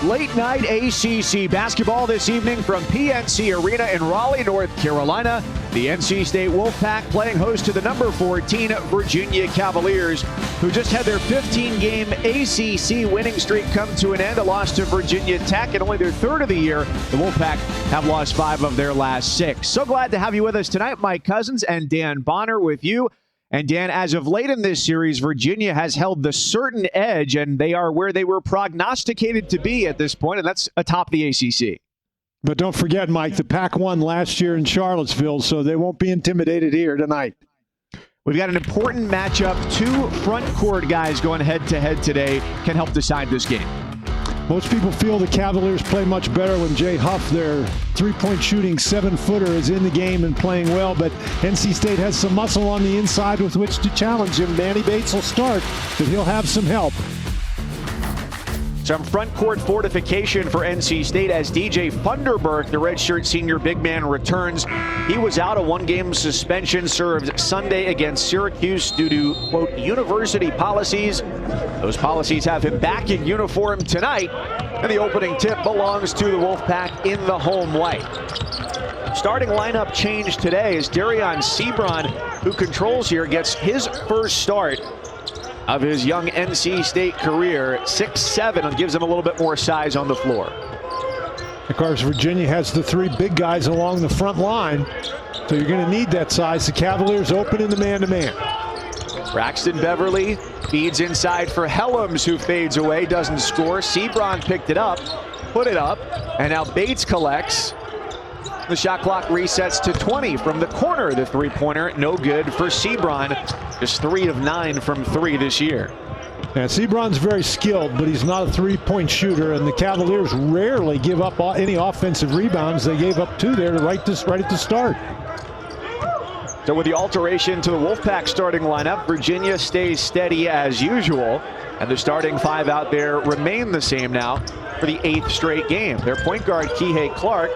Late night ACC basketball this evening from PNC Arena in Raleigh, North Carolina. The NC State Wolfpack playing host to the number 14 Virginia Cavaliers, who just had their 15-game ACC winning streak come to an end. A loss to Virginia Tech, and only their third of the year. The Wolfpack have lost 5 of their last 6. So glad to have you with us tonight. Mike Cousins and Dan Bonner with you. And Dan, as of late in this series, Virginia has held the certain edge, and they are where they were prognosticated to be at this point, and that's atop the ACC. But don't forget, Mike, the Pack won last year in Charlottesville, so they won't be intimidated here tonight. We've got an important matchup. 2 front court guys going head-to-head today can help decide this game. Most people feel the Cavaliers play much better when Jay Huff, their three-point shooting 7-footer, is in the game and playing well, but NC State has some muscle on the inside with which to challenge him. Manny Bates will start, but he'll have some help. Some front court fortification for NC State as DJ Funderburk, the redshirt senior big man, returns. He was out, a 1-game suspension served Sunday against Syracuse due to, quote, university policies. Those policies have him back in uniform tonight, and the opening tip belongs to the Wolfpack in the home white. Starting lineup change today as Darion Sebron, who controls here, gets his first start of his young NC State career. 6'7", and gives him a little bit more size on the floor. Of course, Virginia has the 3 big guys along the front line, so you're going to need that size. The Cavaliers open in the man-to-man. Braxton Beverly feeds inside for Helms, who fades away, doesn't score. Sebron picked it up, put it up, and now Bates collects. The shot clock resets to 20 from the corner. The three-pointer, no good for Sebron. Just 3 of 9 from 3 this year. Yeah, Sebron's very skilled, but he's not a three-point shooter, and the Cavaliers rarely give up any offensive rebounds. They gave up 2 there right at the start. So with the alteration to the Wolfpack starting lineup, Virginia stays steady as usual, and the starting 5 out there remain the same now for the 8th straight game. Their point guard, Kihei Clark,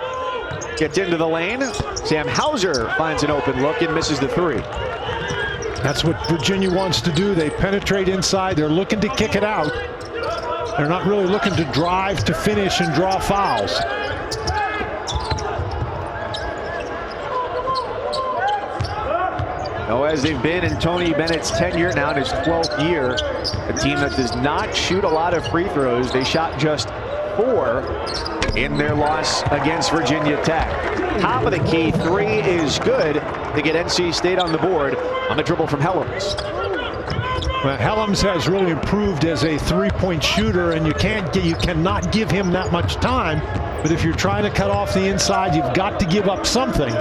gets into the lane. Sam Hauser finds an open look and misses the 3. That's what Virginia wants to do. They penetrate inside. They're looking to kick it out. They're not really looking to drive to finish and draw fouls. As they've been in Tony Bennett's tenure now in his 12th year, a team that does not shoot a lot of free throws. They shot just 4 in their loss against Virginia Tech. Top of the key 3 is good to get NC State on the board on the dribble from Helms. Well, Helms has really improved as a three-point shooter, and you cannot give him that much time. But if you're trying to cut off the inside, you've got to give up something.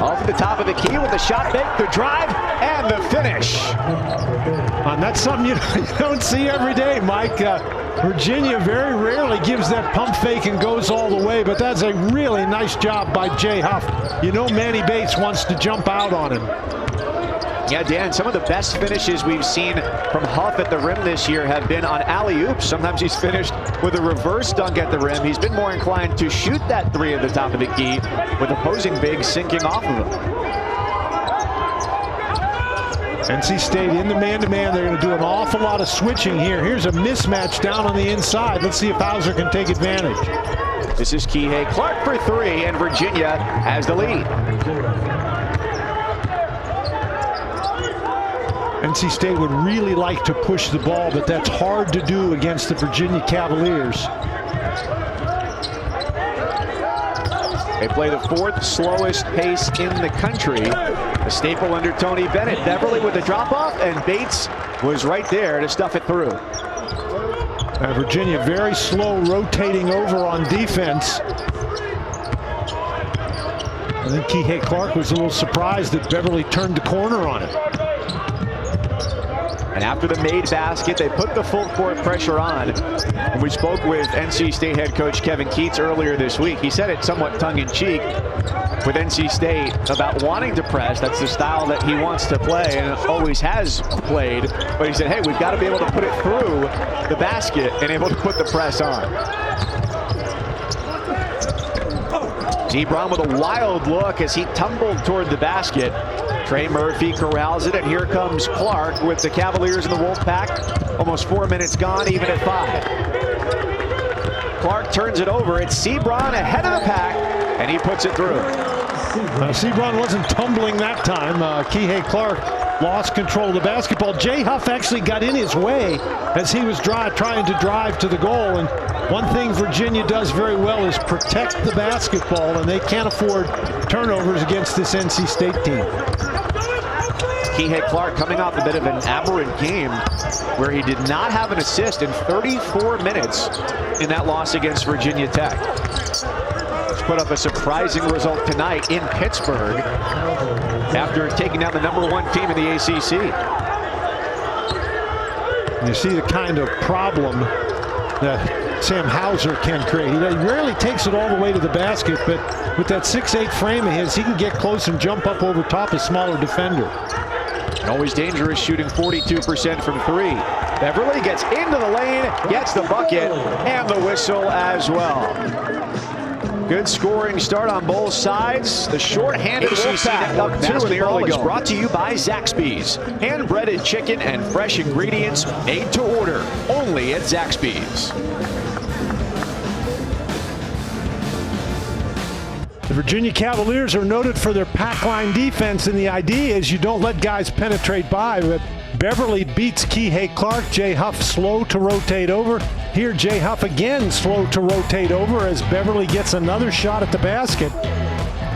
Off at the top of the key with the shot fake, the drive, and the finish. And that's something you don't see every day, Mike. Virginia very rarely gives that pump fake and goes all the way, but that's a really nice job by Jay Huff. You know Manny Bates wants to jump out on him. Yeah, Dan, some of the best finishes we've seen from Huff at the rim this year have been on alley-oops. Sometimes he's finished with a reverse dunk at the rim. He's been more inclined to shoot that 3 at the top of the key, with opposing bigs sinking off of him. NC State in the man-to-man. They're going to do an awful lot of switching here. Here's a mismatch down on the inside. Let's see if Hauser can take advantage. This is Kihei Clark for 3, and Virginia has the lead. NC State would really like to push the ball, but that's hard to do against the Virginia Cavaliers. They play the 4th slowest pace in the country. A staple under Tony Bennett. Beverly with the drop-off, and Bates was right there to stuff it through. Virginia very slow rotating over on defense. I think Kihei Clark was a little surprised that Beverly turned the corner on it. And after the made basket, they put the full court pressure on. And we spoke with NC State head coach Kevin Keatts earlier this week. He said it somewhat tongue-in-cheek with NC State about wanting to press. That's the style that he wants to play and always has played. But he said, hey, we've got to be able to put it through the basket and able to put the press on. Sebron with a wild look as he tumbled toward the basket. Trey Murphy corrals it, and here comes Clark with the Cavaliers and the Wolfpack. Almost 4 minutes gone, even at 5. Clark turns it over. It's Sebron ahead of the pack, and he puts it through. Sebron wasn't tumbling that time. Kihei Clark lost control of the basketball. Jay Huff actually got in his way as he was trying to drive to the goal. And one thing Virginia does very well is protect the basketball, and they can't afford turnovers against this NC State team. Kihei Clark coming off a bit of an aberrant game where he did not have an assist in 34 minutes in that loss against Virginia Tech. Put up a surprising result tonight in Pittsburgh after taking down the #1 team in the ACC. You see the kind of problem that Sam Hauser can create. He rarely takes it all the way to the basket, but with that 6'8" frame of his, he can get close and jump up over top a smaller defender. Always dangerous, shooting 42% from 3. Beverly gets into the lane, gets the bucket, and the whistle as well. Good scoring start on both sides. The short-handed Wolfpack up 2 in the early is brought to you by Zaxby's. Hand-breaded chicken and fresh ingredients made to order only at Zaxby's. The Virginia Cavaliers are noted for their pack line defense, and the idea is you don't let guys penetrate by. But Beverly beats Kihei Clark. Jay Huff slow to rotate over. Here Jay Huff again slow to rotate over as Beverly gets another shot at the basket.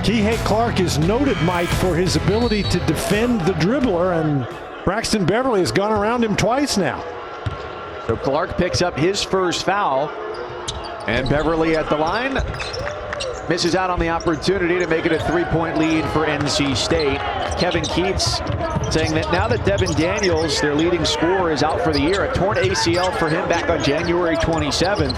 Kihei Clark is noted, Mike, for his ability to defend the dribbler, and Braxton Beverly has gone around him twice now. So Clark picks up his first foul, and Beverly at the line misses out on the opportunity to make it a 3-point lead for NC State. Kevin Keats saying that now that Devin Daniels, their leading scorer, is out for the year, a torn ACL for him back on January 27th,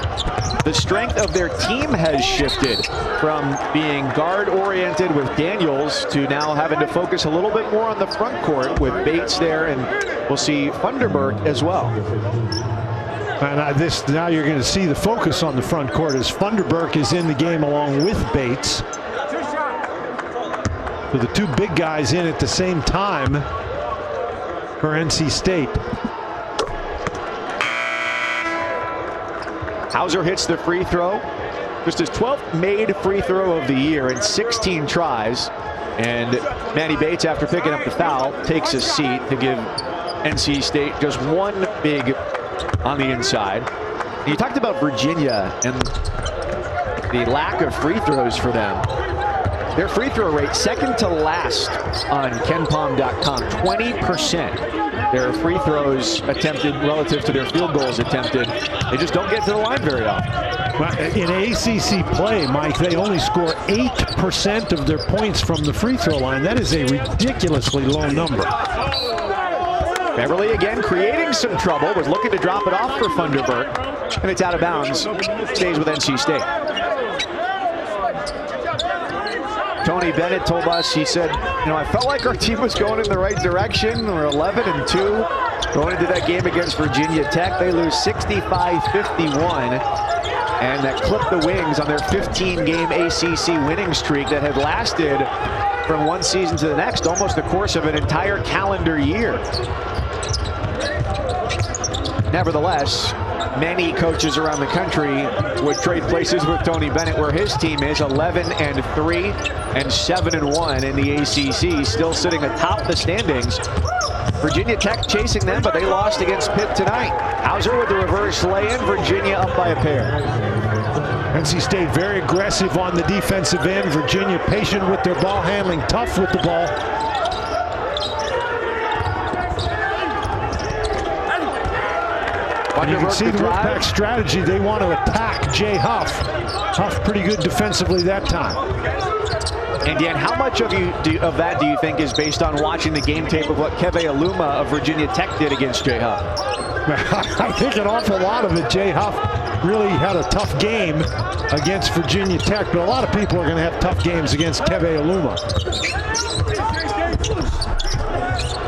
the strength of their team has shifted from being guard-oriented with Daniels to now having to focus a little bit more on the front court with Bates there, and we'll see Funderburk as well. And now you're going to see the focus on the front court as Funderburk is in the game along with Bates. So the two big guys in at the same time for NC State. Hauser hits the free throw. Just his 12th made free throw of the year in 16 tries. And Manny Bates, after picking up the foul, takes a seat to give NC State just one big on the inside. You talked about Virginia and the lack of free throws for them. Their free throw rate second to last on KenPom.com, 20%. Their free throws attempted relative to their field goals attempted. They just don't get to the line very often. Well, in ACC play, Mike, they only score 8% of their points from the free throw line. That is a ridiculously low number. Beverly again creating some trouble, was looking to drop it off for Funderburk, and it's out of bounds. Stays with NC State. Tony Bennett told us, he said, I felt like our team was going in the right direction. We're 11-2 going into that game against Virginia Tech. They lose 65-51, and that clipped the wings on their 15-game ACC winning streak that had lasted from one season to the next, almost the course of an entire calendar year. Nevertheless, many coaches around the country would trade places with Tony Bennett, where his team is 11-3 and 7-1 in the ACC, still sitting atop the standings. Virginia Tech chasing them, but they lost against Pitt tonight. Hauser with the reverse lay-in, Virginia up by a pair. NC State very aggressive on the defensive end. Virginia patient with their ball handling, tough with the ball. And you can see the Wolfpack strategy. They want to attack Jay Huff. Huff pretty good defensively that time. And Dan, how much of that do you think is based on watching the game tape of what Keve Aluma of Virginia Tech did against Jay Huff? I think an awful lot of it. Jay Huff really had a tough game against Virginia Tech, but a lot of people are going to have tough games against Keve Aluma.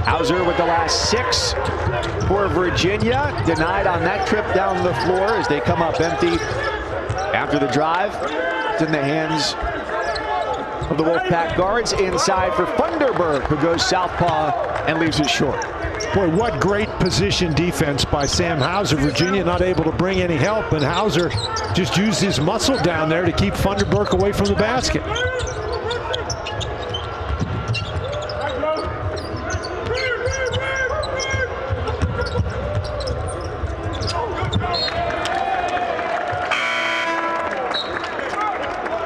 Hauser with the last 6 for Virginia. Denied on that trip down the floor as they come up empty after the drive. It's in the hands of the Wolfpack guards inside for Funderburg, who goes southpaw and leaves it short. Boy, what great position defense by Sam Hauser. Virginia not able to bring any help, and Hauser just used his muscle down there to keep Funderburg away from the basket.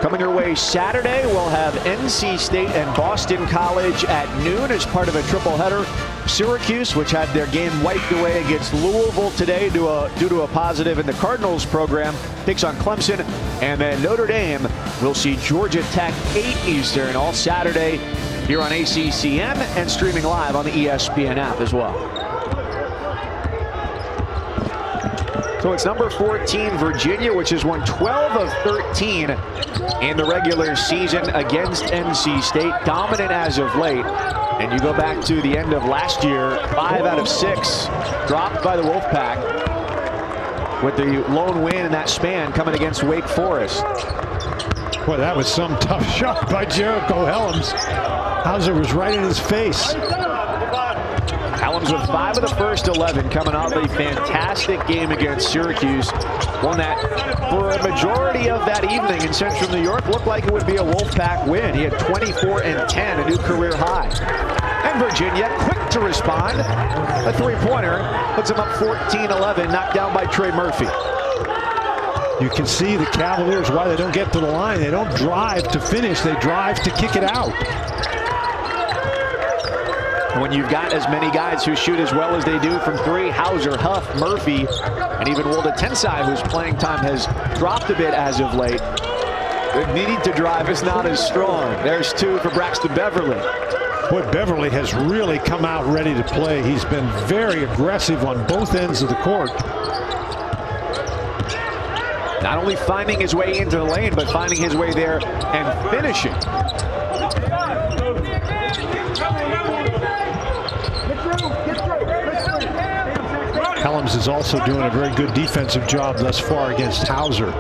Coming your way Saturday, we'll have NC State and Boston College at noon as part of a triple-header. Syracuse, which had their game wiped away against Louisville today due to a positive in the Cardinals program, takes on Clemson. And then Notre Dame will see Georgia Tech 8 Eastern all Saturday here on ACCM and streaming live on the ESPN app as well. So it's number 14, Virginia, which has won 12 of 13 in the regular season against NC State. Dominant as of late. And you go back to the end of last year, 5 out of 6 dropped by the Wolfpack, with the lone win in that span coming against Wake Forest. Boy, that was some tough shot by Jericho Helms. Hauser was right in his face. Helms with 5 of the first 11, coming off a fantastic game against Syracuse. One that, for a majority of that evening in Central New York, looked like it would be a Wolfpack win. He had 24 and 10, a new career high. And Virginia, quick to respond. A three-pointer puts him up 14-11, knocked down by Trey Murphy. You can see the Cavaliers, why they don't get to the line. They don't drive to finish, they drive to kick it out. When you've got as many guys who shoot as well as they do from three, Hauser, Huff, Murphy, and even Wolde Tensai, whose playing time has dropped a bit as of late, the need to drive is not as strong. There's 2 for Braxton Beverly. Boy, Beverly has really come out ready to play. He's been very aggressive on both ends of the court. Not only finding his way into the lane, but finding his way there and finishing. Helms is also doing a very good defensive job thus far against Hauser.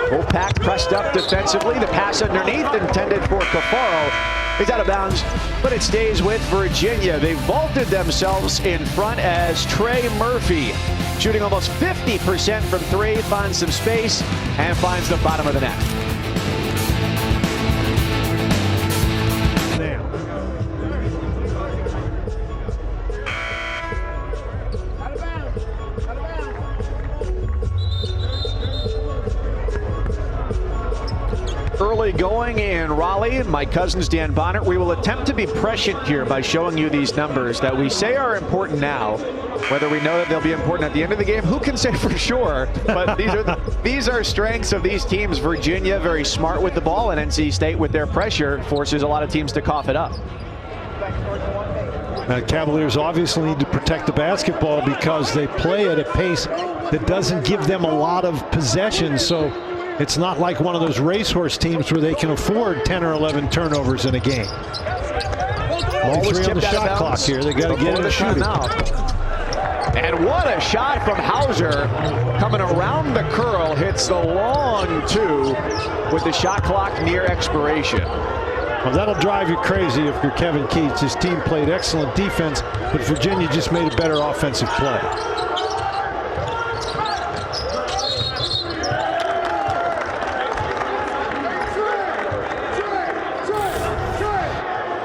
Wolfpack pressed up defensively. The pass underneath intended for Cafaro. He's out of bounds, but it stays with Virginia. They vaulted themselves in front as Trey Murphy, shooting almost 50% from 3, finds some space and finds the bottom of the net. Early going in Raleigh, my cousin's Dan Bonner. We will attempt to be prescient here by showing you these numbers that we say are important now. Whether we know that they'll be important at the end of the game, who can say for sure? But these are strengths of these teams. Virginia very smart with the ball, and NC State with their pressure forces a lot of teams to cough it up. Cavaliers obviously need to protect the basketball because they play at a pace that doesn't give them a lot of possession. So it's not like one of those racehorse teams where they can afford 10 or 11 turnovers in a game. Only 3 on the shot clock here. They got to get it and shoot it. And what a shot from Hauser, coming around the curl, hits the long 2 with the shot clock near expiration. Well, that'll drive you crazy if you're Kevin Keats. His team played excellent defense, but Virginia just made a better offensive play.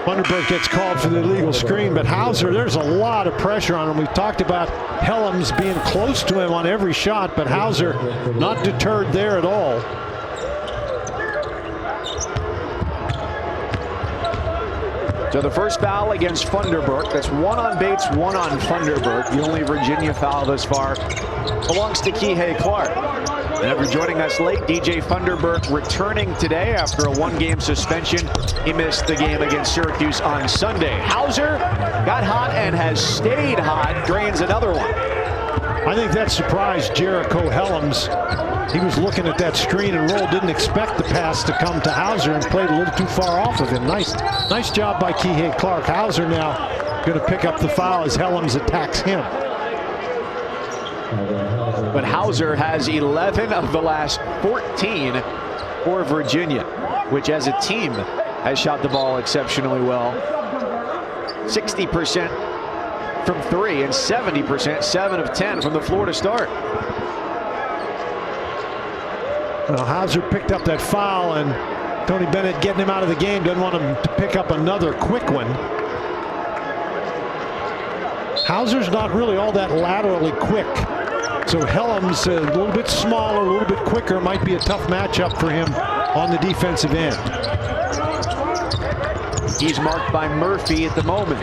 Funderburg gets called for the illegal screen, but Hauser, there's a lot of pressure on him. We've talked about Helms being close to him on every shot, but Hauser not deterred there at all. So the first foul against Funderburg. That's 1 on Bates, 1 on Funderburg. The only Virginia foul thus far belongs to Kihei Clark. And ever joining us late, DJ Funderburg returning today after a 1-game suspension. He missed the game against Syracuse on Sunday. Hauser got hot and has stayed hot, drains another one. I think that surprised Jericho Helms. He was looking at that screen and roll, didn't expect the pass to come to Hauser and played a little too far off of him. Nice job by Kihei Clark. Hauser now going to pick up the foul as Helms attacks him. but Hauser has 11 of the last 14 for Virginia, which as a team has shot the ball exceptionally well. 60% from 3 and 70%, 7 of 10 from the floor to start. Well, Hauser picked up that foul, and Tony Bennett getting him out of the game. Doesn't want him to pick up another quick one. Hauser's not really all that laterally quick. So Hellam's a little bit smaller, a little bit quicker. Might be a tough matchup for him on the defensive end. He's marked by Murphy at the moment.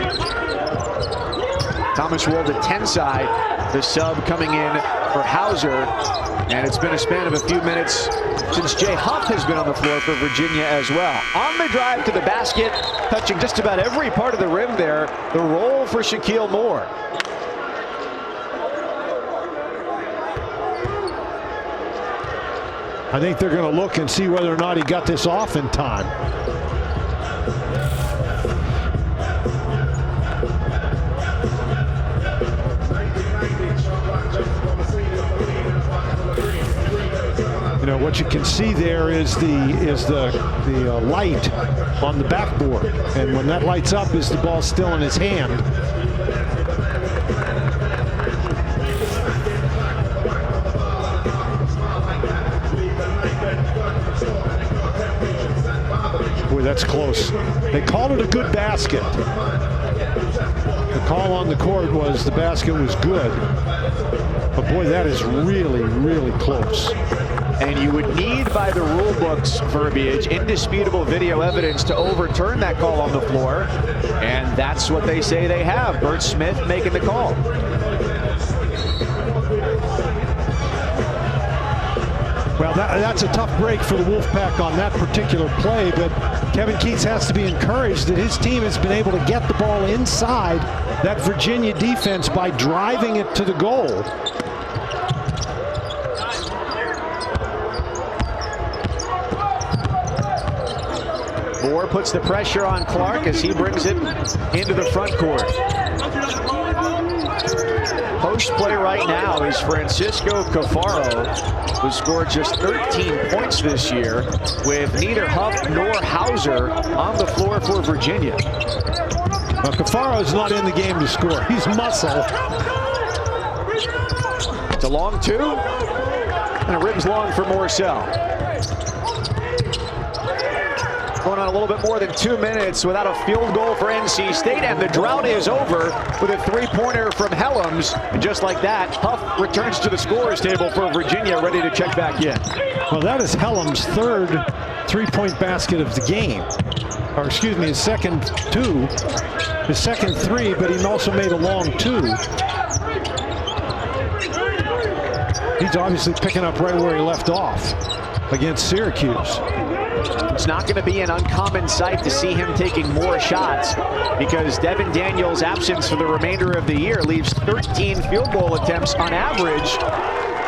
Thomas Wold at 10 side, the sub coming in for Hauser. And it's been a span of a few minutes since Jay Huff has been on the floor for Virginia as well. On the drive to the basket, touching just about every part of the rim there, the roll for Shaquille Moore. I think they're going to look and see whether or not he got this off in time. You know, what you can see there is the light on the backboard, and when that lights up, is the ball still in his hand. Boy, that's close. They called it a good basket. The call on the court was the basket was good. But boy, that is really, really close. And you would need, by the rule book's verbiage, indisputable video evidence to overturn that call on the floor. And that's what they say they have. Bert Smith making the call. Well, that's a tough break for the Wolfpack on that particular play, but Kevin Keatts has to be encouraged that his team has been able to get the ball inside that Virginia defense by driving it to the goal. Moore puts the pressure on Clark as he brings it into the front court. Post play right now is Francisco Cafaro, who scored just 13 points this year, with neither Huff nor Hauser on the floor for Virginia. Well, Cafaro's not in the game to score. He's muscle. It's a long two, and it rims long for Morcell. Going on a little bit more than 2 minutes without a field goal for NC State, and the drought is over with a three-pointer from Helms. And just like that, Huff returns to the scorer's table for Virginia, ready to check back in. Well, that is Helms' third three-point basket of the game. Or excuse me, his second two. His second three, but he also made a long two. He's obviously picking up right where he left off against Syracuse. It's not going to be an uncommon sight to see him taking more shots, because Devin Daniels' absence for the remainder of the year leaves 13 field goal attempts on average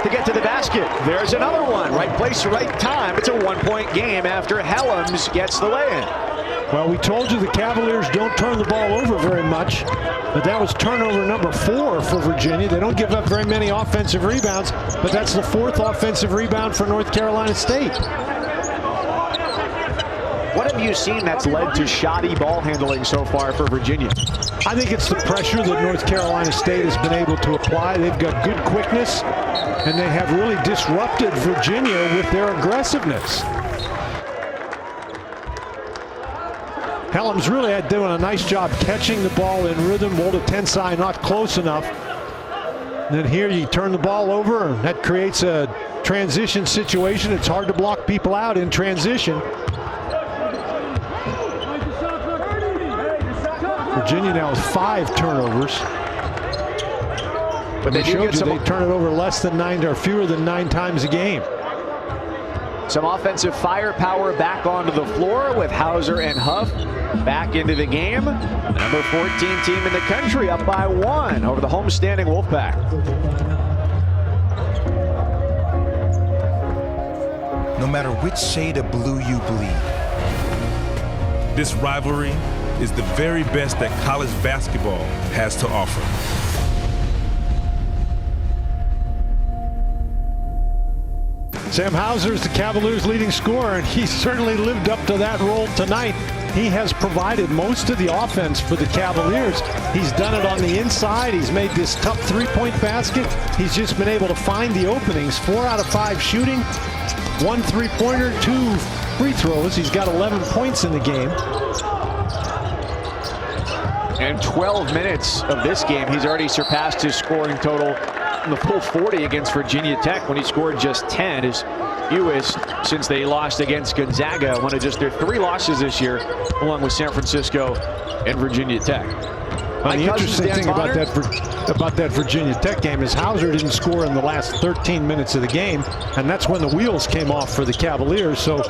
to get to the basket. There's another one. Right place, right time. It's a one-point game after Helms gets the lay-in. Well, we told you the Cavaliers don't turn the ball over very much, but that was turnover number 4 for Virginia. They don't give up very many offensive rebounds, but that's the 4th offensive rebound for North Carolina State. What have you seen that's led to shoddy ball handling so far for Virginia? I think it's the pressure that North Carolina State has been able to apply. They've got good quickness, and they have really disrupted Virginia with their aggressiveness. Helms really doing a nice job catching the ball in rhythm. Wold at 10 side, not close enough. And then here you turn the ball over, and that creates a transition situation. It's hard to block people out in transition. Virginia now has 5 turnovers. But they do get some. They turn it over less than 9 or fewer than 9 times a game. Some offensive firepower back onto the floor with Hauser and Huff back into the game. The number 14 team in the country up by 1 over the homestanding Wolfpack. No matter which shade of blue you bleed, this rivalry is the very best that college basketball has to offer. Sam Hauser is the Cavaliers' leading scorer, and he certainly lived up to that role tonight. He has provided most of the offense for the Cavaliers. He's done it on the inside. He's made this tough three-point basket. He's just been able to find the openings. 4 out of 5 shooting, 1 three-pointer, 2 free throws. He's got 11 points in the game. In 12 minutes of this game, he's already surpassed his scoring total in the full 40 against Virginia Tech when he scored just 10, his fewest since they lost against Gonzaga, one of just their 3 losses this year, along with San Francisco and Virginia Tech. Well, the interesting thing about that Virginia Tech game is Hauser didn't score in the last 13 minutes of the game, and that's when the wheels came off for the Cavaliers. So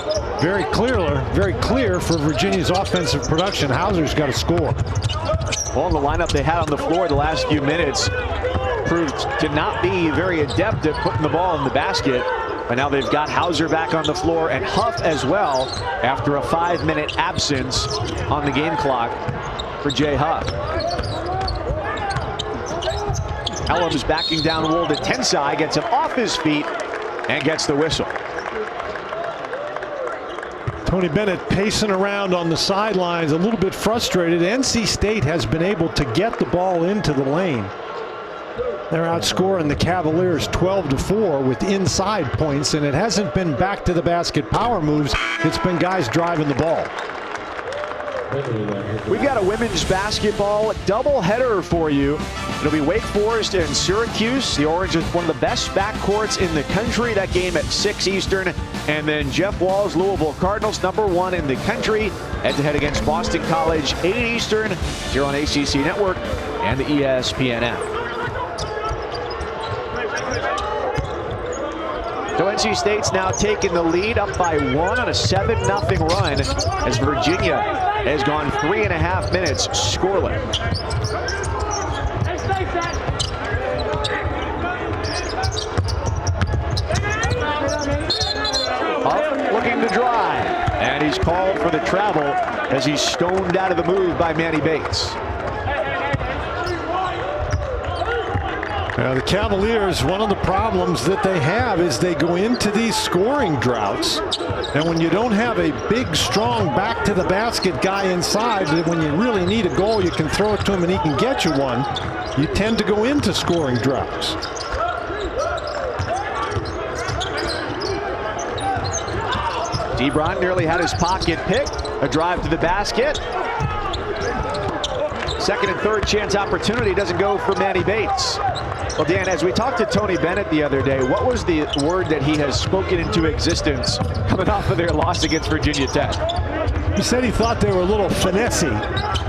very clear for Virginia's offensive production. Hauser's got to score. Well, the lineup they had on the floor the last few minutes proved to not be very adept at putting the ball in the basket. But now they've got Hauser back on the floor and Huff as well after a 5-minute absence on the game clock for Jay Huff. Helms backing down Wold at Tensai, gets him off his feet and gets the whistle. Tony Bennett pacing around on the sidelines, a little bit frustrated. NC State has been able to get the ball into the lane. They're outscoring the Cavaliers 12-4 with inside points, and it hasn't been back to the basket power moves. It's been guys driving the ball. We've got a women's basketball doubleheader for you. It'll be Wake Forest and Syracuse. The Orange is one of the best backcourts in the country. That game at 6 Eastern. And then Jeff Wall's Louisville Cardinals, #1 in the country, head-to-head against Boston College, 8 Eastern, here on ACC Network and the ESPN app. So NC State's now taking the lead up by 1 on a 7-0 run as Virginia has gone 3.5 minutes scoreless. Huff looking to drive, and he's called for the travel as he's stoned out of the move by Manny Bates. Now the Cavaliers, one of the problems that they have is they go into these scoring droughts, and when you don't have a big, strong back to the basket guy inside, when you really need a goal, you can throw it to him and he can get you one. You tend to go into scoring droughts. DeBron nearly had his pocket picked. A drive to the basket. Second and third chance opportunity doesn't go for Manny Bates. Well, Dan, as we talked to Tony Bennett the other day, what was the word that he has spoken into existence coming off of their loss against Virginia Tech? He said he thought they were a little finessey.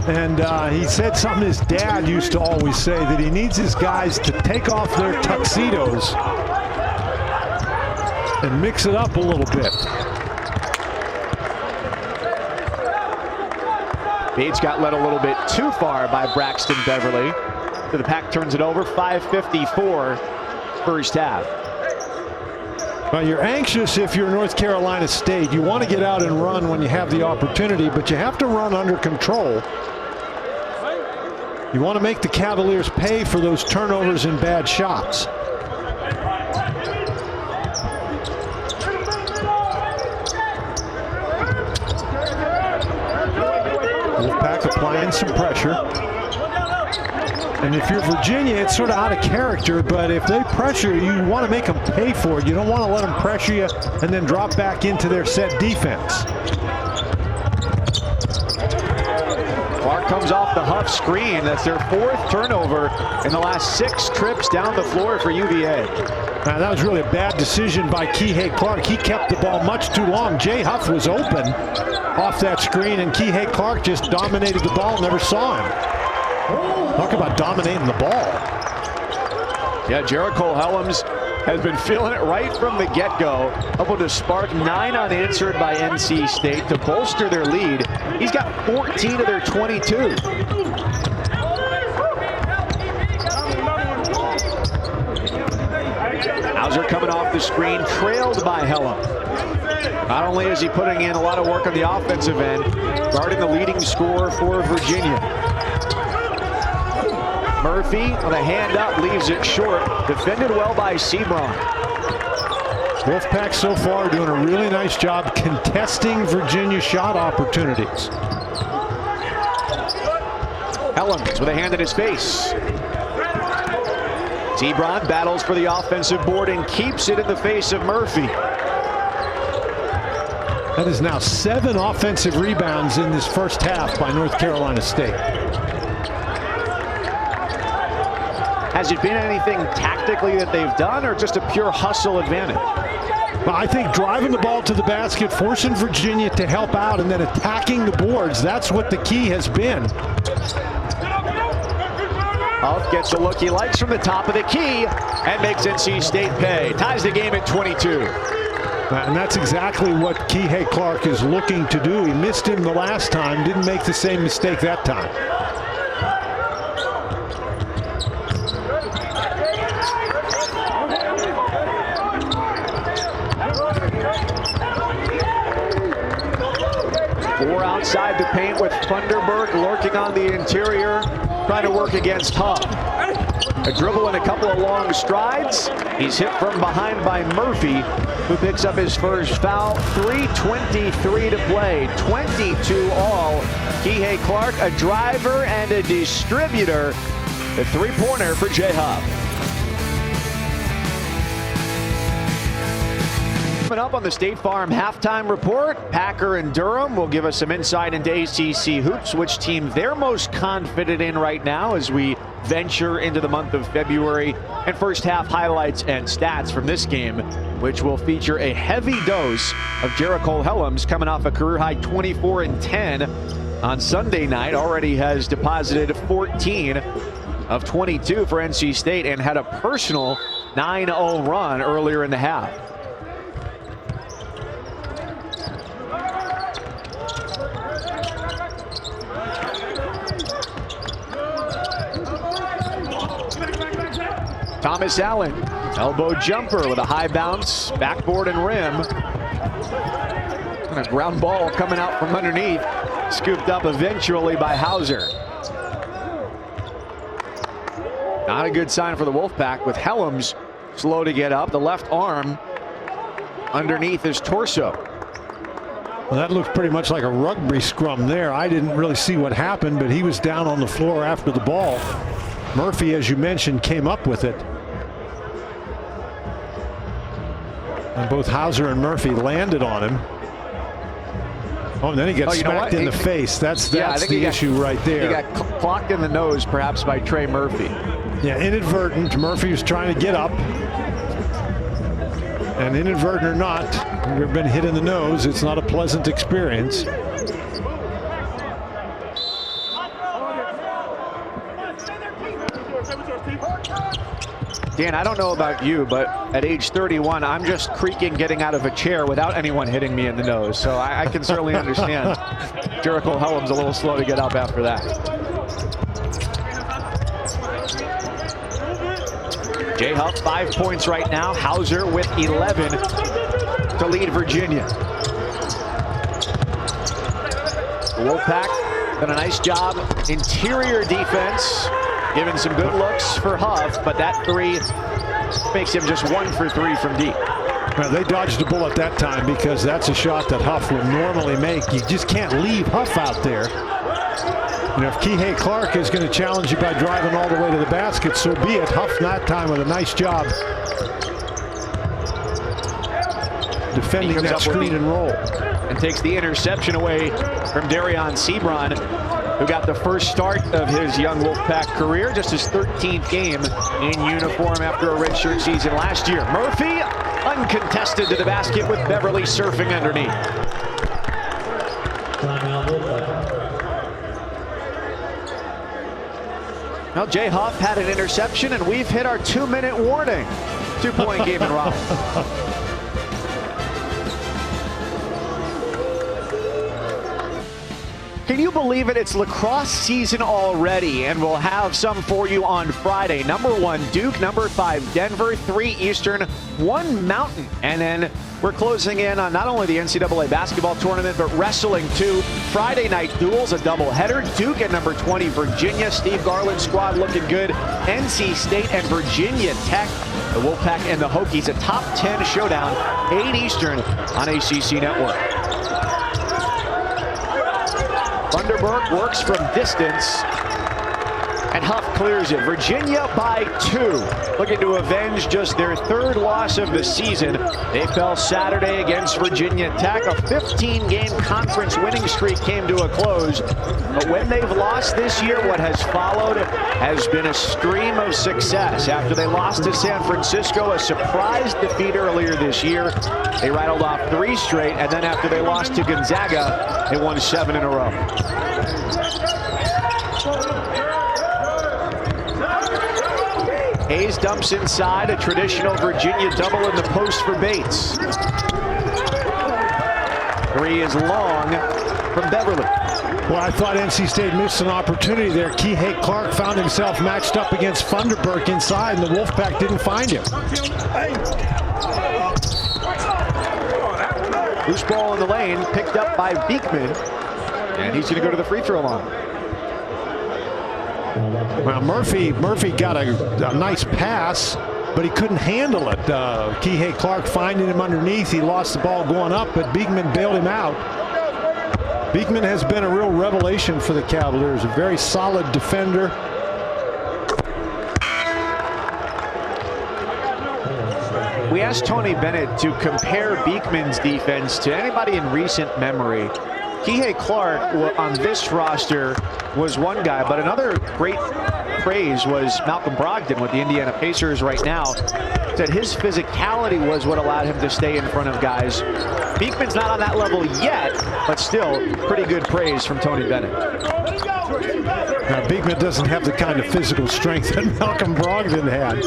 And he said something his dad used to always say, that he needs his guys to take off their tuxedos and mix it up a little bit. Bates got led a little bit too far by Braxton Beverly. So the Pack turns it over, 5:54 first half. Well, you're anxious if you're North Carolina State. You want to get out and run when you have the opportunity, but you have to run under control. You want to make the Cavaliers pay for those turnovers and bad shots. Wolfpack applying some pressure. And if you're Virginia, it's sort of out of character, but if they pressure you, you want to make them pay for it. You don't want to let them pressure you and then drop back into their set defense. Clark comes off the Huff screen. That's their 4th turnover in the last 6 trips down the floor for UVA. Now, that was really a bad decision by Kihei Clark. He kept the ball much too long. Jay Huff was open off that screen, and Kihei Clark just dominated the ball, never saw him. Talk about dominating the ball. Yeah, Jericho Helms has been feeling it right from the get-go. Able to spark 9 unanswered by NC State to bolster their lead. He's got 14 of their 22. Hauser coming off the screen, trailed by Helms. Not only is he putting in a lot of work on the offensive end, guarding the leading scorer for Virginia. Murphy on a hand up leaves it short. Defended well by Sebron. Wolfpack so far doing a really nice job contesting Virginia shot opportunities. Helms with a hand in his face. Sebron battles for the offensive board and keeps it in the face of Murphy. That is now 7 offensive rebounds in this first half by North Carolina State. Has it been anything tactically that they've done, or just a pure hustle advantage? Well, I think driving the ball to the basket, forcing Virginia to help out, and then attacking the boards, that's what the key has been. Huff gets the look he likes from the top of the key and makes NC State pay. Ties the game at 22. And that's exactly what Kihei Clark is looking to do. He missed him the last time, didn't make the same mistake that time. Four outside the paint with Funderburg lurking on the interior, trying to work against Huff. A dribble and a couple of long strides. He's hit from behind by Murphy, who picks up his first foul. 3:23 to play, 22 all. Kihei Clark, a driver and a distributor. The three-pointer for Jay Huff. Coming up on the State Farm halftime report, Packer and Durham will give us some insight into ACC hoops, which team they're most confident in right now as we venture into the month of February, and first half highlights and stats from this game, which will feature a heavy dose of Jericho Helms coming off a career-high 24 and 10 on Sunday night. Already has deposited 14 of 22 for NC State and had a personal 9-0 run earlier in the half. Thomas Allen, elbow jumper with a high bounce, backboard and rim. And a ground ball coming out from underneath, scooped up eventually by Hauser. Not a good sign for the Wolfpack, with Helms slow to get up, the left arm underneath his torso. Well, that looked pretty much like a rugby scrum there. I didn't really see what happened, but he was down on the floor after the ball. Murphy, as you mentioned, came up with it. And both Hauser and Murphy landed on him. Oh, and then he gets smacked in the face. That's the issue right there. He got clocked in the nose, perhaps, by Trey Murphy. Yeah, inadvertent. Murphy was trying to get up. And inadvertent or not, you've been hit in the nose. It's not a pleasant experience. Dan, I don't know about you, but at age 31, I'm just creaking getting out of a chair without anyone hitting me in the nose. So I can certainly understand Jericho Helms a little slow to get up after that. Jay Huff, 5 points right now. Hauser with 11 to lead Virginia. Wolfpack done a nice job. Interior defense, giving some good looks for Huff, but that three makes him just 1 for 3 from deep. Well, they dodged a bullet that time, because that's a shot that Huff will normally make. You just can't leave Huff out there. You know, if Kihei Clark is going to challenge you by driving all the way to the basket, so be it. Huff that time with a nice job defending that screen and roll. And takes the interception away from Darion Sebron, who got the first start of his young Wolfpack career, just his 13th game in uniform after a redshirt season last year. Murphy, uncontested to the basket with Beverly surfing underneath. Well, Jay Huff had an interception, and we've hit our 2-minute warning. 2-point game in Raleigh. Can you believe it? It's lacrosse season already, and we'll have some for you on Friday. Number 1, Duke. Number 5, Denver. 3 Eastern, 1 Mountain. And then we're closing in on not only the NCAA basketball tournament, but wrestling too. Friday night duels, a doubleheader. Duke at number 20, Virginia. Steve Garland's squad looking good. NC State and Virginia Tech The Wolfpack and the Hokies, a top 10 showdown, 8 Eastern on ACC Network. Vanderberg works from distance, and Huff clears it. Virginia by 2, looking to avenge just their 3rd loss of the season. They fell Saturday against Virginia Tech. A 15-game conference winning streak came to a close. But when they've lost this year, what has followed has been a stream of success. After they lost to San Francisco, a surprise defeat earlier this year, they rattled off 3 straight. And then after they lost to Gonzaga, they won 7 in a row. Hayes dumps inside, a traditional Virginia double in the post for Bates. 3 is long from Beverly. Well, I thought NC State missed an opportunity there. Kihei Clark found himself matched up against Vanderberg inside, and the Wolfpack didn't find him. Loose ball in the lane, picked up by Beekman, and he's going to go to the free throw line. Well, Murphy got a nice pass, but he couldn't handle it. Kihei Clark finding him underneath. He lost the ball going up, but Beekman bailed him out. Beekman has been a real revelation for the Cavaliers, a very solid defender. We asked Tony Bennett to compare Beekman's defense to anybody in recent memory. Kihei Clark on this roster was one guy, but another great praise was Malcolm Brogdon with the Indiana Pacers right now. Said his physicality was what allowed him to stay in front of guys. Beekman's not on that level yet, but still pretty good praise from Tony Bennett. Now, Beekman doesn't have the kind of physical strength that Malcolm Brogdon had.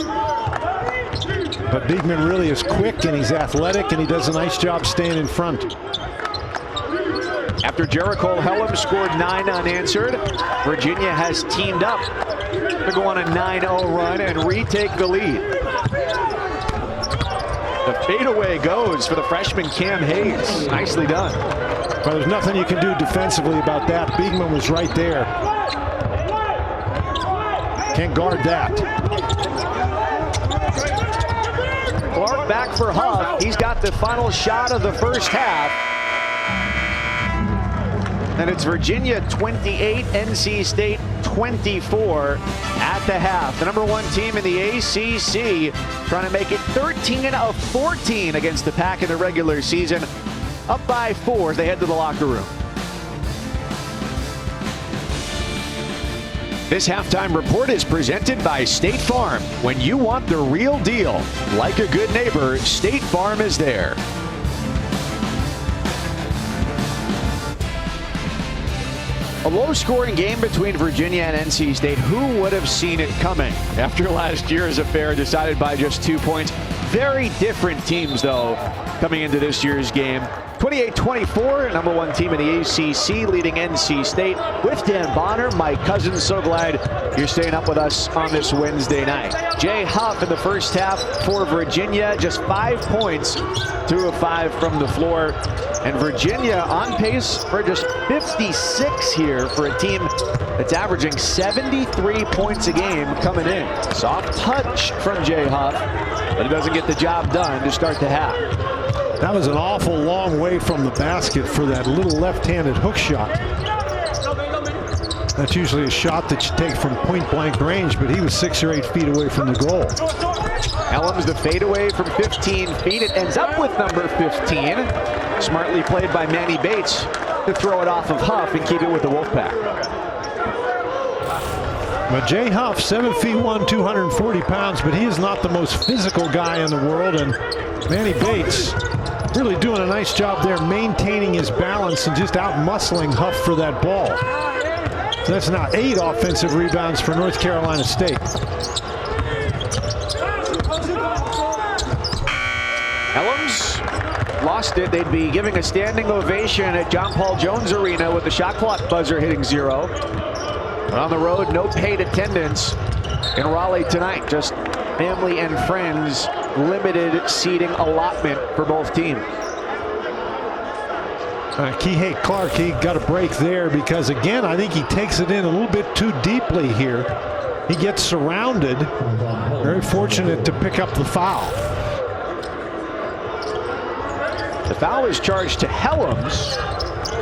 But Beekman really is quick, and he's athletic, and he does a nice job staying in front. After Jericho Hellam scored 9 unanswered, Virginia has teamed up to go on a 9-0 run and retake the lead. The fadeaway goes for the freshman Cam Hayes. Nicely done. Well, there's nothing you can do defensively about that. Beekman was right there. Can't guard that. Clark back for Huff. He's got the final shot of the first half. And it's Virginia 28, NC State 24 at the half. The #1 team in the ACC trying to make it 13 of 14 against the Pack in the regular season. Up by 4 as they head to the locker room. This halftime report is presented by State Farm. When you want the real deal, like a good neighbor, State Farm is there. A low-scoring game between Virginia and NC State. Who would have seen it coming after last year's affair decided by just 2 points? Very different teams, though, coming into this year's game. 28-24, #1 team in the ACC, leading NC State with Dan Bonner, Mike Cousins. So glad you're staying up with us on this Wednesday night. Jay Huff in the first half for Virginia, just 5 points, 2 of 5 from the floor. And Virginia on pace for just 56 here for a team that's averaging 73 points a game coming in. Soft touch from Jay Huff, but it doesn't get the job done to start the half. That was an awful long way from the basket for that little left-handed hook shot. That's usually a shot that you take from point-blank range, but he was 6 or 8 feet away from the goal. Ellam's the fadeaway from 15 feet. It ends up with number 15. Smartly played by Manny Bates to throw it off of Huff and keep it with the Wolfpack. But Jay Huff, 7'1", 240 pounds, but he is not the most physical guy in the world. And Manny Bates really doing a nice job there, maintaining his balance and just out-muscling Huff for that ball. So that's now 8 offensive rebounds for North Carolina State. Ellam's lost it. They'd be giving a standing ovation at John Paul Jones Arena with the shot clock buzzer hitting 0. But on the road, no paid attendance in Raleigh tonight. Just family and friends, limited seating allotment for both teams. Kihei Clark, he got a break there because, again, I think he takes it in a little bit too deeply here. He gets surrounded. Very fortunate to pick up the foul. The foul is charged to Helms.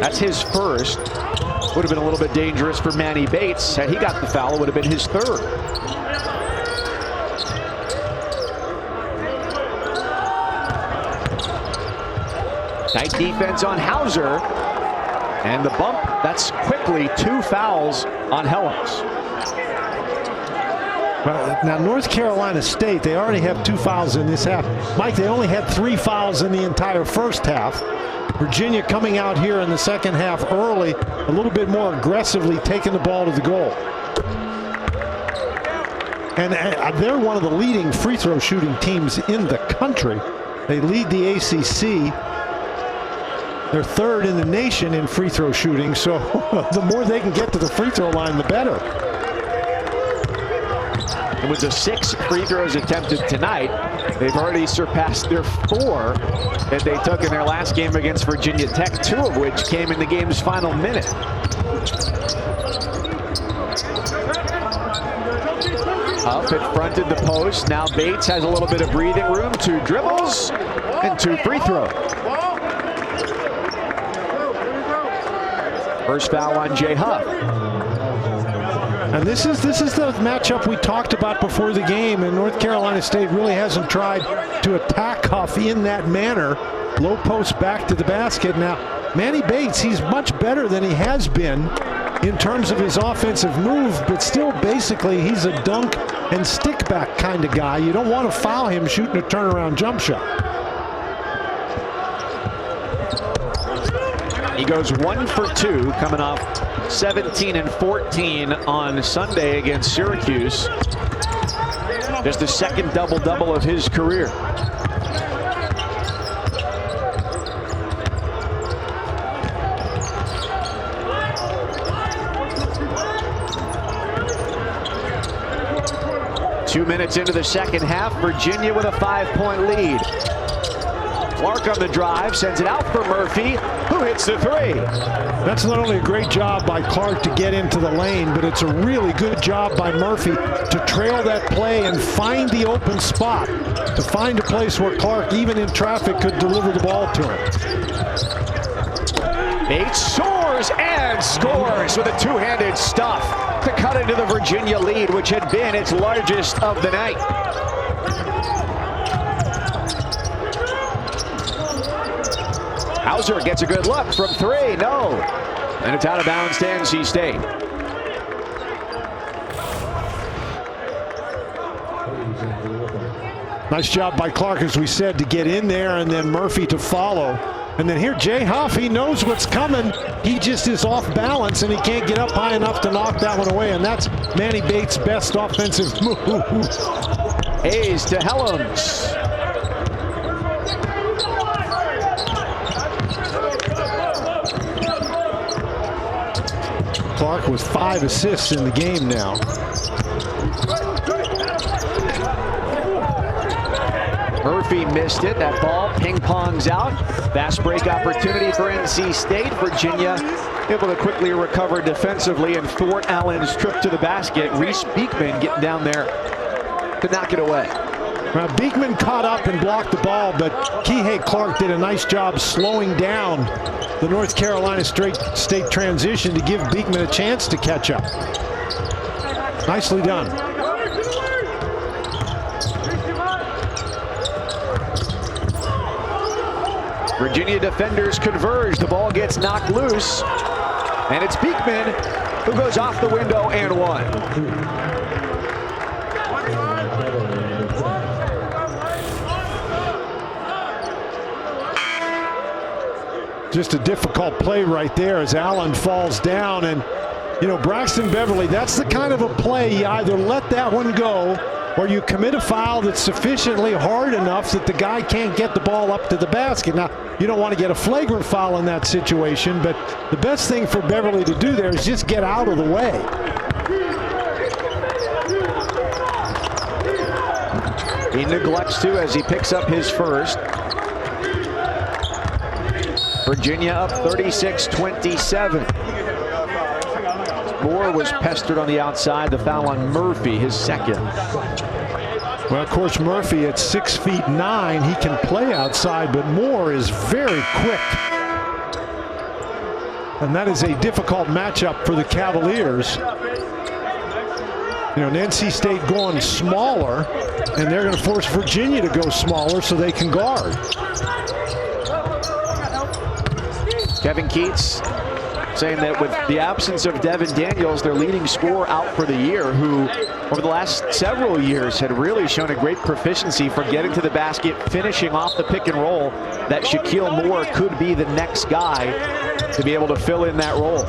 That's his first. Would have been a little bit dangerous for Manny Bates. Had he got the foul, it would have been his third. Tight defense on Hauser. And the bump, that's quickly 2 fouls on Helms. Well, now, North Carolina State, they already have 2 fouls in this half. Mike, they only had 3 fouls in the entire first half. Virginia coming out here in the second half early, a little bit more aggressively taking the ball to the goal. And they're one of the leading free throw shooting teams in the country. They lead the ACC. They're 3rd in the nation in free throw shooting, so the more they can get to the free throw line, the better. And with the 6 free throws attempted tonight, they've already surpassed their 4 that they took in their last game against Virginia Tech, 2 of which came in the game's final minute. Up in front of the post. Now Bates has a little bit of breathing room. 2 dribbles and 2 free throws. First foul on Jay Huff. And this is the matchup we talked about before the game, and North Carolina State really hasn't tried to attack Huff in that manner. Low post back to the basket. Now, Manny Bates, he's much better than he has been in terms of his offensive move, but still basically he's a dunk and stick back kind of guy. You don't want to foul him shooting a turnaround jump shot. He goes 1 for 2, coming off 17 and 14 on Sunday against Syracuse. Just the second double-double of his career. Two minutes into the second half, Virginia with a 5-point lead. Clark on the drive, sends it out for Murphy, who hits the 3. That's not only a great job by Clark to get into the lane, but it's a really good job by Murphy to trail that play and find the open spot, to find a place where Clark, even in traffic, could deliver the ball to him. Bates soars and scores with a 2-handed stuff to cut into the Virginia lead, which had been its largest of the night. Hauser gets a good look from 3. No. And it's out of bounds to NC State. Nice job by Clark, as we said, to get in there, and then Murphy to follow. And then here, Jay Huff, he knows what's coming. He just is off balance, and he can't get up high enough to knock that one away. And that's Manny Bates' best offensive move. Hayes to Helms. Clark with 5 assists in the game now. Murphy missed it. That ball ping-pongs out. Fast break opportunity for NC State. Virginia able to quickly recover defensively and thwart Allen's trip to the basket. Reese Beekman getting down there to knock it away. Now, Beekman caught up and blocked the ball, but Kihei Clark did a nice job slowing down the North Carolina State transition to give Beekman a chance to catch up. Nicely done. Virginia defenders converge. The ball gets knocked loose. And it's Beekman who goes off the window and one. Just a difficult play right there as Allen falls down. And, you know, Braxton Beverly, that's the kind of a play you either let that one go or you commit a foul that's sufficiently hard enough that the guy can't get the ball up to the basket. Now, you don't want to get a flagrant foul in that situation, but the best thing for Beverly to do there is just get out of the way. He neglects to as he picks up his first. Virginia up 36-27. More Moore was pestered on the outside. The foul on Murphy, his second. Well, of course, Murphy at 6'9", he can play outside, but Moore is very quick. And that is a difficult matchup for the Cavaliers. You know, NC State going smaller, and they're going to force Virginia to go smaller so they can guard. Kevin Keats saying that with the absence of Devin Daniels, their leading scorer out for the year, who over the last several years had really shown a great proficiency for getting to the basket, finishing off the pick and roll, that Shaquille Moore could be the next guy to be able to fill in that role.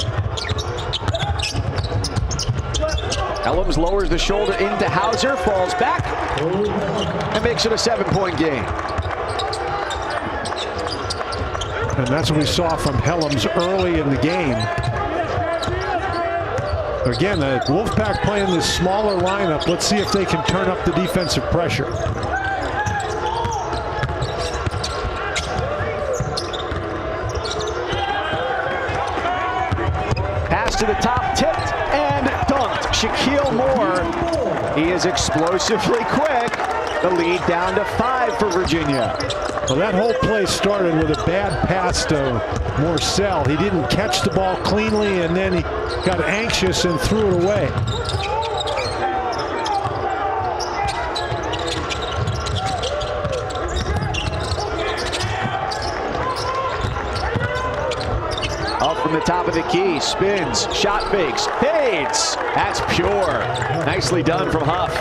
Ellams lowers the shoulder into Hauser, falls back, and makes it a 7-point game. And that's what we saw from Hellams early in the game. Again, the Wolfpack playing this smaller lineup. Let's see if they can turn up the defensive pressure. Pass to the top, tipped and dunked. Shaquille Moore, he is explosively quick. The lead down to 5 for Virginia. Well, that whole play started with a bad pass to Morcell. He didn't catch the ball cleanly, and then he got anxious and threw it away. Up from the top of the key, spins, shot fakes, fades. That's pure. Nicely done from Huff.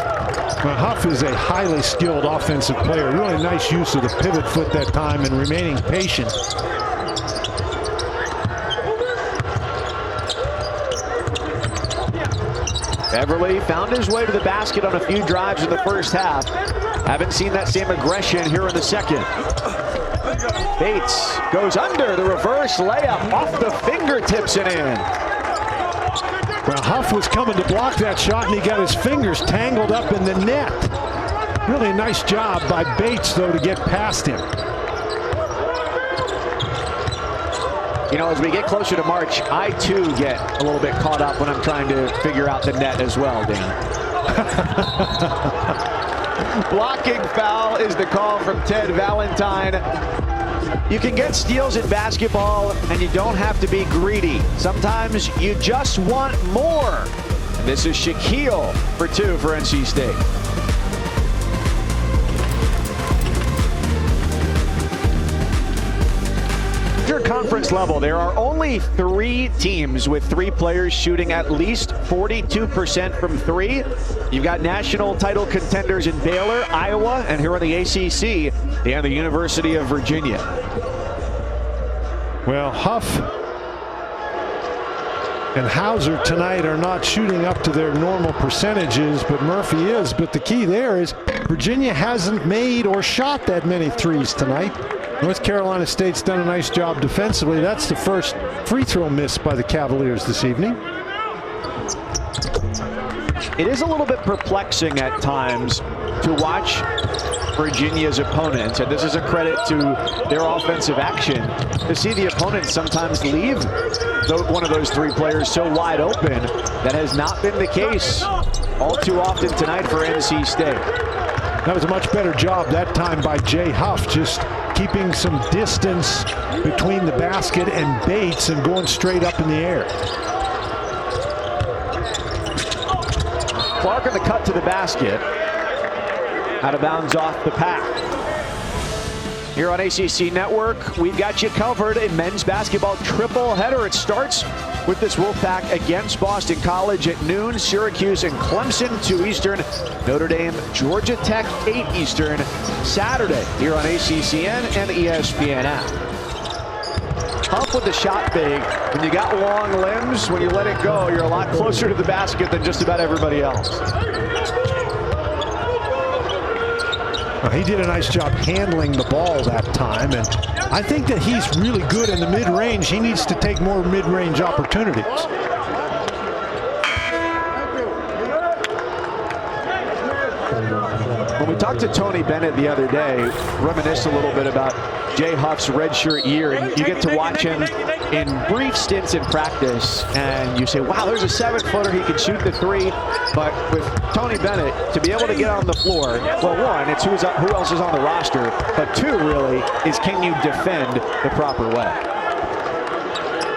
Well, Huff is a highly skilled offensive player. Really nice use of the pivot foot that time and remaining patient. Beverly found his way to the basket on a few drives in the first half. Haven't seen that same aggression here in the second. Bates goes under, the reverse layup off the fingertips and in. Well, Huff was coming to block that shot, and he got his fingers tangled up in the net. Really a nice job by Bates, though, to get past him. You know, as we get closer to March, I too get a little bit caught up when I'm trying to figure out the net as well, Dan. Blocking foul is the call from Ted Valentine. You can get steals in basketball, and you don't have to be greedy. Sometimes you just want more. And this is Shaquille for 2 for NC State. Conference level, there are only 3 teams with 3 players shooting at least 42% from 3. You've got national title contenders in Baylor, Iowa, and here on the ACC, and the University of Virginia. Well, Huff and Hauser tonight are not shooting up to their normal percentages, but Murphy is. But the key there is Virginia hasn't made or shot that many threes tonight. North Carolina State's done a nice job defensively. That's the first free throw miss by the Cavaliers this evening. It is a little bit perplexing at times to watch Virginia's opponents, and this is a credit to their offensive action, to see the opponents sometimes leave one of those 3 players so wide open. That has not been the case all too often tonight for NC State. That was a much better job that time by Jay Huff, just keeping some distance between the basket and Bates and going straight up in the air. Clark on the cut to the basket. Out of bounds off the pack. Here on ACC Network, we've got you covered in men's basketball triple header. It starts with this Wolfpack against Boston College at noon. Syracuse and Clemson, 2 Eastern. Notre Dame, Georgia Tech, 8 Eastern. Saturday here on ACCN and the ESPN app. Huff with the shot big. When you got long limbs, when you let it go, you're a lot closer to the basket than just about everybody else. Well, he did a nice job handling the ball that time, and I think that he's really good in the mid-range. He needs to take more mid-range opportunities. When we talked to Tony Bennett the other day, reminisced a little bit about Jay Huff's redshirt year, and you get to watch him in brief stints in practice, and you say, wow, there's a 7-footer, he can shoot the three. But with Tony Bennett, to be able to get on the floor, well, one, it's who else is on the roster, but two, really, is can you defend the proper way?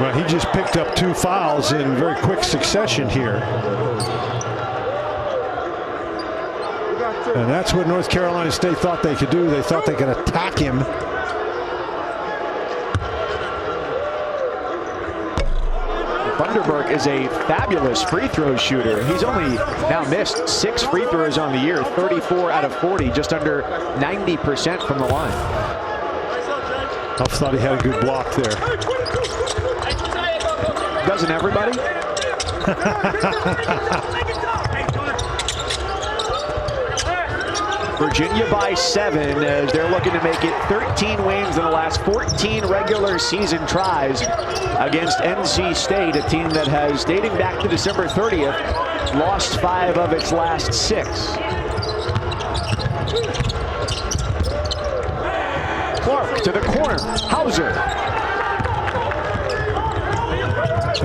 Well, he just picked up 2 fouls in very quick succession here. And that's what North Carolina State thought they could do. They thought they could attack him. Funderburk is a fabulous free throw shooter. He's only now missed 6 free throws on the year, 34 out of 40, just under 90% from the line. I thought he had a good block there. Doesn't everybody? Virginia by 7 as they're looking to make it 13 wins in the last 14 regular season tries against NC State, a team that has, dating back to December 30th, lost 5 of its last 6. Clark to the corner. Hauser.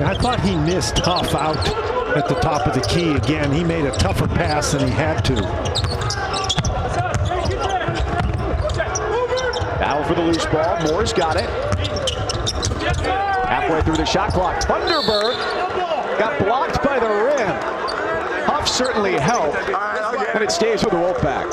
I thought he missed Huff out at the top of the key again. He made a tougher pass than he had to. Battle for the loose ball. Moore's got it. Halfway through the shot clock. Funderburk got blocked by the rim. Huff certainly helped, and it stays with the Wolfpack.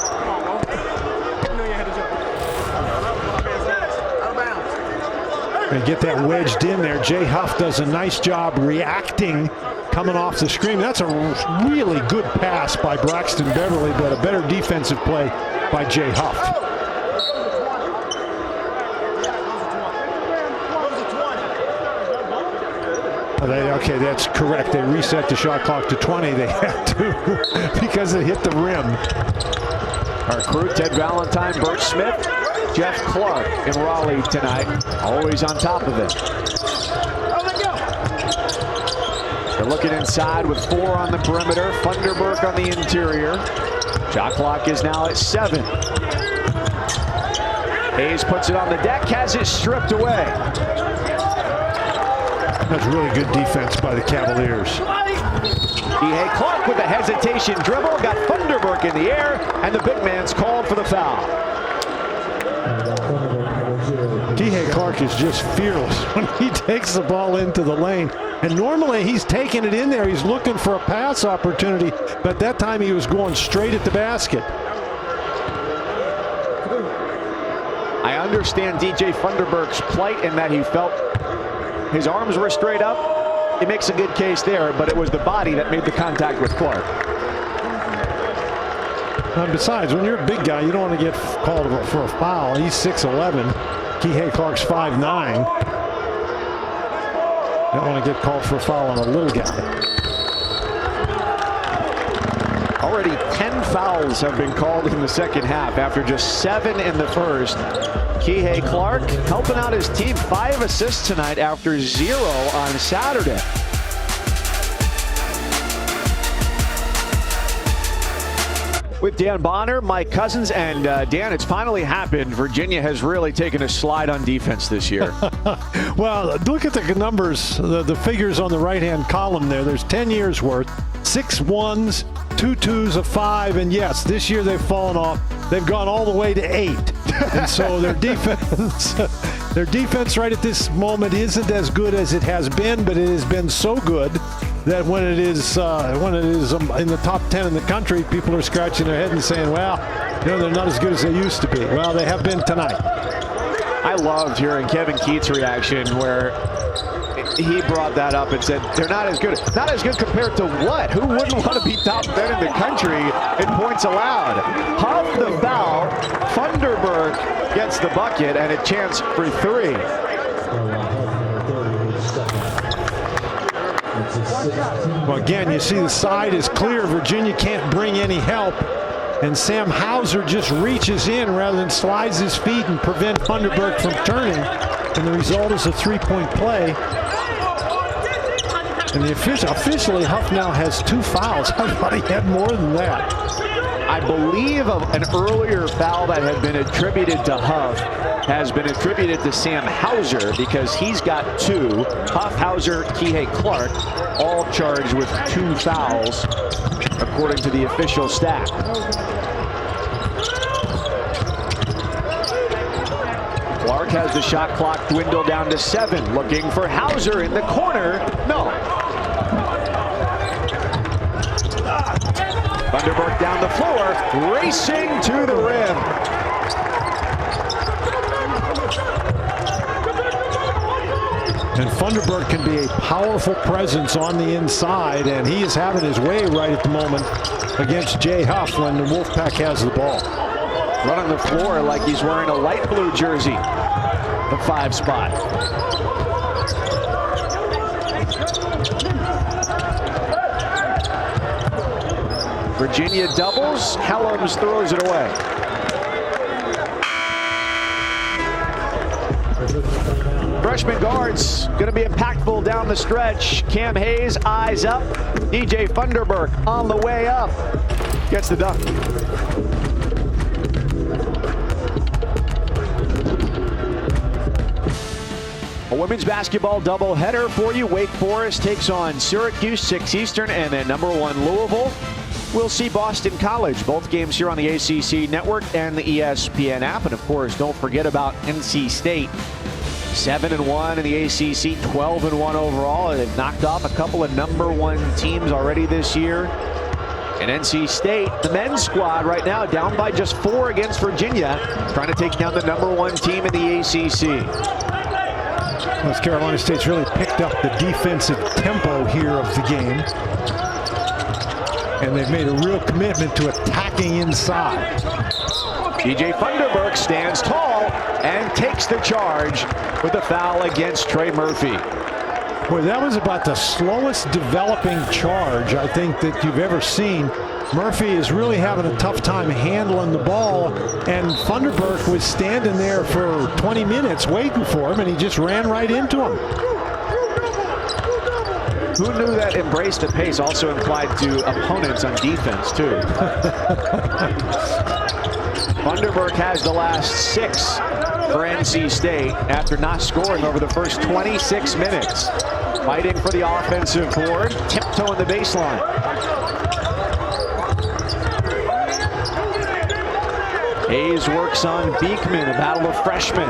And get that wedged in there. Jay Huff does a nice job reacting, coming off the screen. That's a really good pass by Braxton Beverly, but a better defensive play by Jay Huff. Okay, that's correct. They reset the shot clock to 20. They had to because it hit the rim. Our crew, Ted Valentine, Bert Smith, Jeff Clark in Raleigh tonight, always on top of it. They're looking inside with 4 on the perimeter. Funderburk on the interior. Shot clock is now at 7. Hayes puts it on the deck, has it stripped away. That's really good defense by the Cavaliers. Kihei Clark with a hesitation dribble, got Funderburk in the air, and the big man's called for the foul. Kihei Clark is just fearless when he takes the ball into the lane. And normally he's taking it in there. He's looking for a pass opportunity, but that time he was going straight at the basket. I understand DJ Funderburk's plight in that he felt his arms were straight up. He makes a good case there, but it was the body that made the contact with Clark. And besides, when you're a big guy, you don't want to get called for a foul. He's 6'11". Kihei Clark's 5'9". Don't want to get called for a foul on a little guy. Already 10 fouls have been called in the second half after just 7 in the first. Kihei Clark helping out his team. 5 assists tonight after 0 on Saturday. With Dan Bonner, Mike Cousins, and Dan, it's finally happened. Virginia has really taken a slide on defense this year. Well, look at the numbers, the figures on the right-hand column there. There's 10 years worth, 6 1s, 2 2s, a 5, and yes, this year they've fallen off. They've gone all the way to 8. And so their defense right at this moment isn't as good as it has been, but it has been so good that when it is in the top 10 in the country, people are scratching their head and saying, well, you know, they're not as good as they used to be. Well, they have been tonight. I loved hearing Kevin Keats' reaction where he brought that up and said they're not as good. Not as good compared to what? Who wouldn't want to be top 10 in the country in points allowed? Huff the foul. Funderburk gets the bucket and a chance for 3. Well, again, you see the side is clear. Virginia can't bring any help. And Sam Hauser just reaches in rather than slides his feet and prevent Funderburk from turning. And the result is a 3-point play. And officially, Huff now has 2 fouls. I thought he had more than that. I believe an earlier foul that had been attributed to Huff has been attributed to Sam Hauser because he's got 2. Huff, Hauser, Kihei Clark, all charged with 2 fouls, according to the official stat. Clark has the shot clock dwindle down to 7. Looking for Hauser in the corner. No. Thunderberg down the floor, racing to the rim. And Thunderberg can be a powerful presence on the inside, and he is having his way right at the moment against Jay Huff when the Wolfpack has the ball. Running the floor like he's wearing a light blue jersey, the 5 spot. Virginia doubles, Helms throws it away. Freshman guards going to be impactful down the stretch. Cam Hayes, eyes up. DJ Thunderberg on the way up. Gets the dunk. A women's basketball doubleheader for you. Wake Forest takes on Syracuse, 6 Eastern, and then #1 Louisville. We'll see Boston College. Both games here on the ACC Network and the ESPN app. And of course, don't forget about NC State. 7-1 in the ACC, 12-1 overall. They've knocked off a couple of #1 teams already this year. And NC State, the men's squad right now, down by just 4 against Virginia, trying to take down the #1 team in the ACC. North Carolina State's really picked up the defensive tempo here of the game. And they've made a real commitment to attacking inside. DJ Thunderberg stands tall and takes the charge with a foul against Trey Murphy. Boy, that was about the slowest developing charge I think that you've ever seen. Murphy is really having a tough time handling the ball, and Thunderberg was standing there for 20 minutes waiting for him, and he just ran right into him. Who knew that embrace the pace also implied to opponents on defense, too? Thunderberg has the last 6 for NC State after not scoring over the first 26 minutes. Fighting for the offensive board, tiptoeing the baseline. Hayes works on Beekman, a battle of freshmen.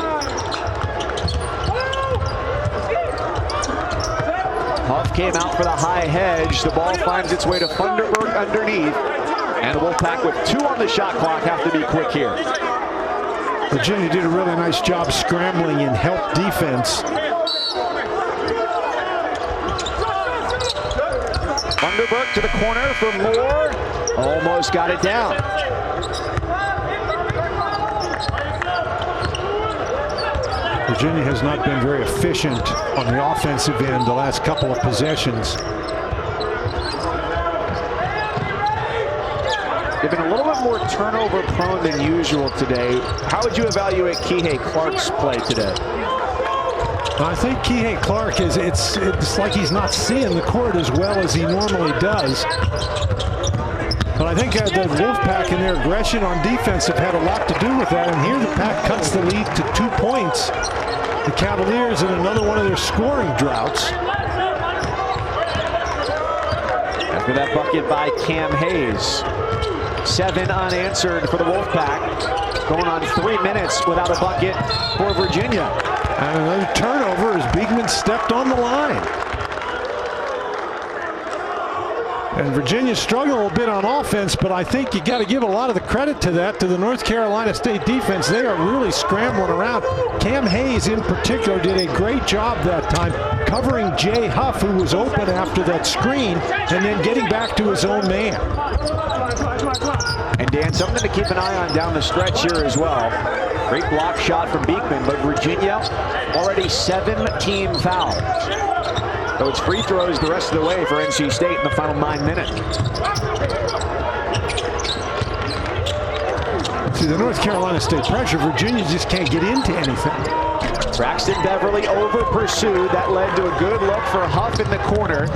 Huff came out for the high hedge. The ball finds its way to Thunderberg underneath. And the Wolfpack with 2 on the shot clock have to be quick here. Virginia did a really nice job scrambling in help defense. Thunderberg to the corner for more. Almost got it down. Virginia has not been very efficient on the offensive end the last couple of possessions. They've been a little bit more turnover prone than usual today. How would you evaluate Kihei Clark's play today? I think Kihei Clark it's like he's not seeing the court as well as he normally does. But I think the Wolfpack and their aggression on defense have had a lot to do with that. And here the Pack cuts the lead to 2 points. The Cavaliers in another one of their scoring droughts. After that bucket by Cam Hayes. 7 unanswered for the Wolfpack. Going on 3 minutes without a bucket for Virginia. And another turnover as Beekman stepped on the line. And Virginia struggled a bit on offense, but I think you got to give a lot of the credit to that to the North Carolina State defense. They are really scrambling around. Cam Hayes in particular did a great job that time covering Jay Huff, who was open after that screen, and then getting back to his own man. And Dan, something to keep an eye on down the stretch here as well. Great block shot from Beekman, but Virginia already 7 team fouls. So it's free throws the rest of the way for NC State in the final 9 minutes. See, the North Carolina State pressure, Virginia just can't get into anything. Braxton Beverly over pursued. That led to a good look for Huff in the corner.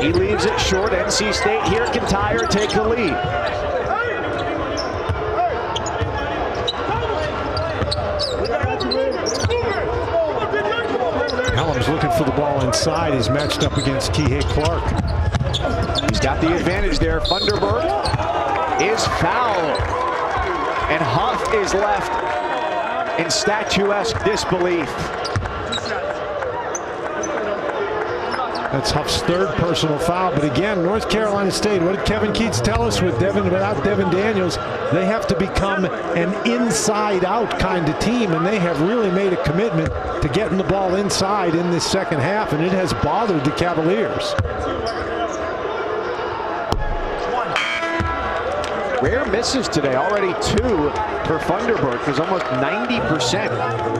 He leaves it short. NC State here can tie or take the lead. Cavaliers looking for the ball inside. He's matched up against Kihei Clark. He's got the advantage there. Funderburk is fouled. And Huff is left in statuesque disbelief. That's Huff's third personal foul. But again, North Carolina State, what did Kevin Keats tell us without Devin Daniels? They have to become an inside-out kind of team, and they have really made a commitment to getting the ball inside in this second half, and it has bothered the Cavaliers. Rare misses today, already 2 for Funderburk. There's almost 90%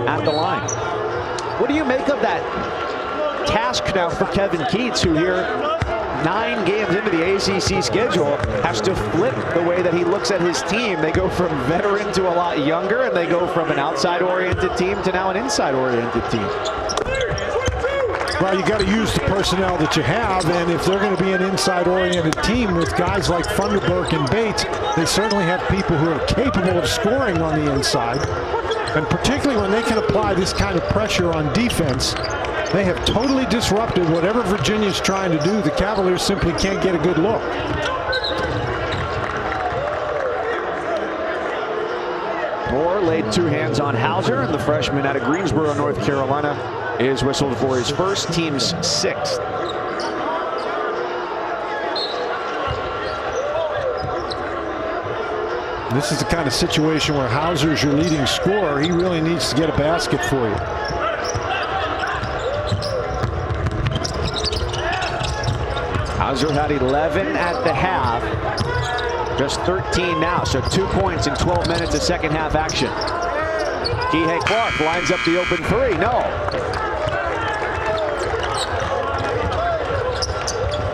at the line. What do you make of that task now for Kevin Keats, who here 9 games into the ACC schedule has to flip the way that he looks at his team? They go from veteran to a lot younger, and they go from an outside-oriented team to now an inside-oriented team. Well, you got to use the personnel that you have, and if they're going to be an inside-oriented team with guys like Funderburk and Bates, they certainly have people who are capable of scoring on the inside, and particularly when they can apply this kind of pressure on defense. They have totally disrupted whatever Virginia's trying to do. The Cavaliers simply can't get a good look. Moore laid 2 hands on Hauser, and the freshman out of Greensboro, North Carolina, is whistled for his first, team's 6th. This is the kind of situation where Hauser's your leading scorer. He really needs to get a basket for you. Hauser had 11 at the half, just 13 now, so 2 points in 12 minutes of second half action. Kihei Clark lines up the open 3, no.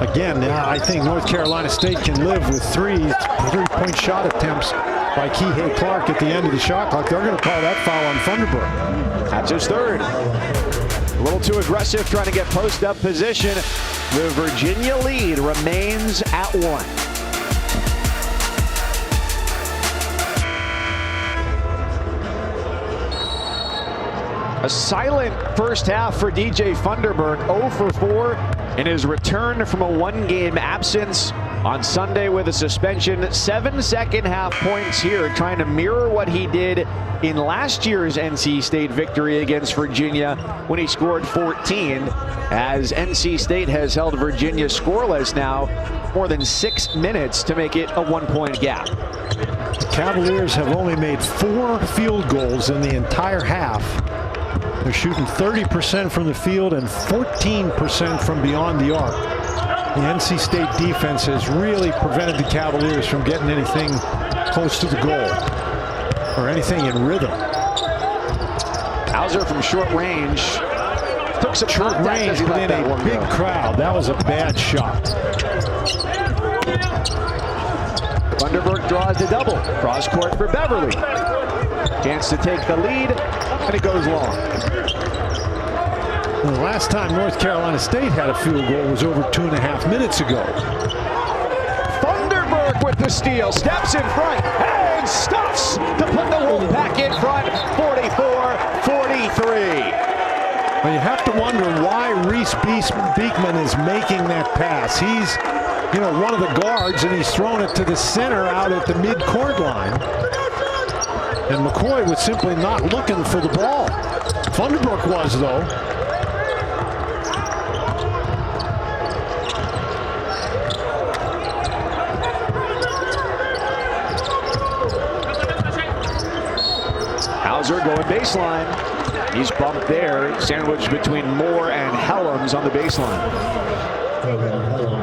Again, I think North Carolina State can live with 3-point shot attempts by Kihei Clark at the end of the shot clock. They're going to call that foul on Funderburk. That's his 3rd. A little too aggressive, trying to get post-up position. The Virginia lead remains at 1. A silent first half for DJ Funderburk, 0 for 4 in his return from a 1-game absence on Sunday with a suspension. 7 second half points here, trying to mirror what he did in last year's NC State victory against Virginia when he scored 14, as NC State has held Virginia scoreless now more than 6 minutes to make it a 1-point gap. The Cavaliers have only made 4 field goals in the entire half. They're shooting 30% from the field and 14% from beyond the arc. The NC State defense has really prevented the Cavaliers from getting anything close to the goal or anything in rhythm. Hauser from short range took some short range, but in a big crowd. That was a bad shot. Funderburk draws the double. Cross court for Beverly. Chance to take the lead, and it goes long. The last time North Carolina State had a field goal was over 2.5 minutes ago. Funderburk with the steal, steps in front, and stuffs to put the Wolfpack in front, 44-43. Well, you have to wonder why Reese Beekman is making that pass. He's, one of the guards, and he's throwing it to the center out at the mid-court line. And McCoy was simply not looking for the ball. Funderburk was, though. Hauser going baseline. He's bumped there, sandwiched between Moore and Helms on the baseline.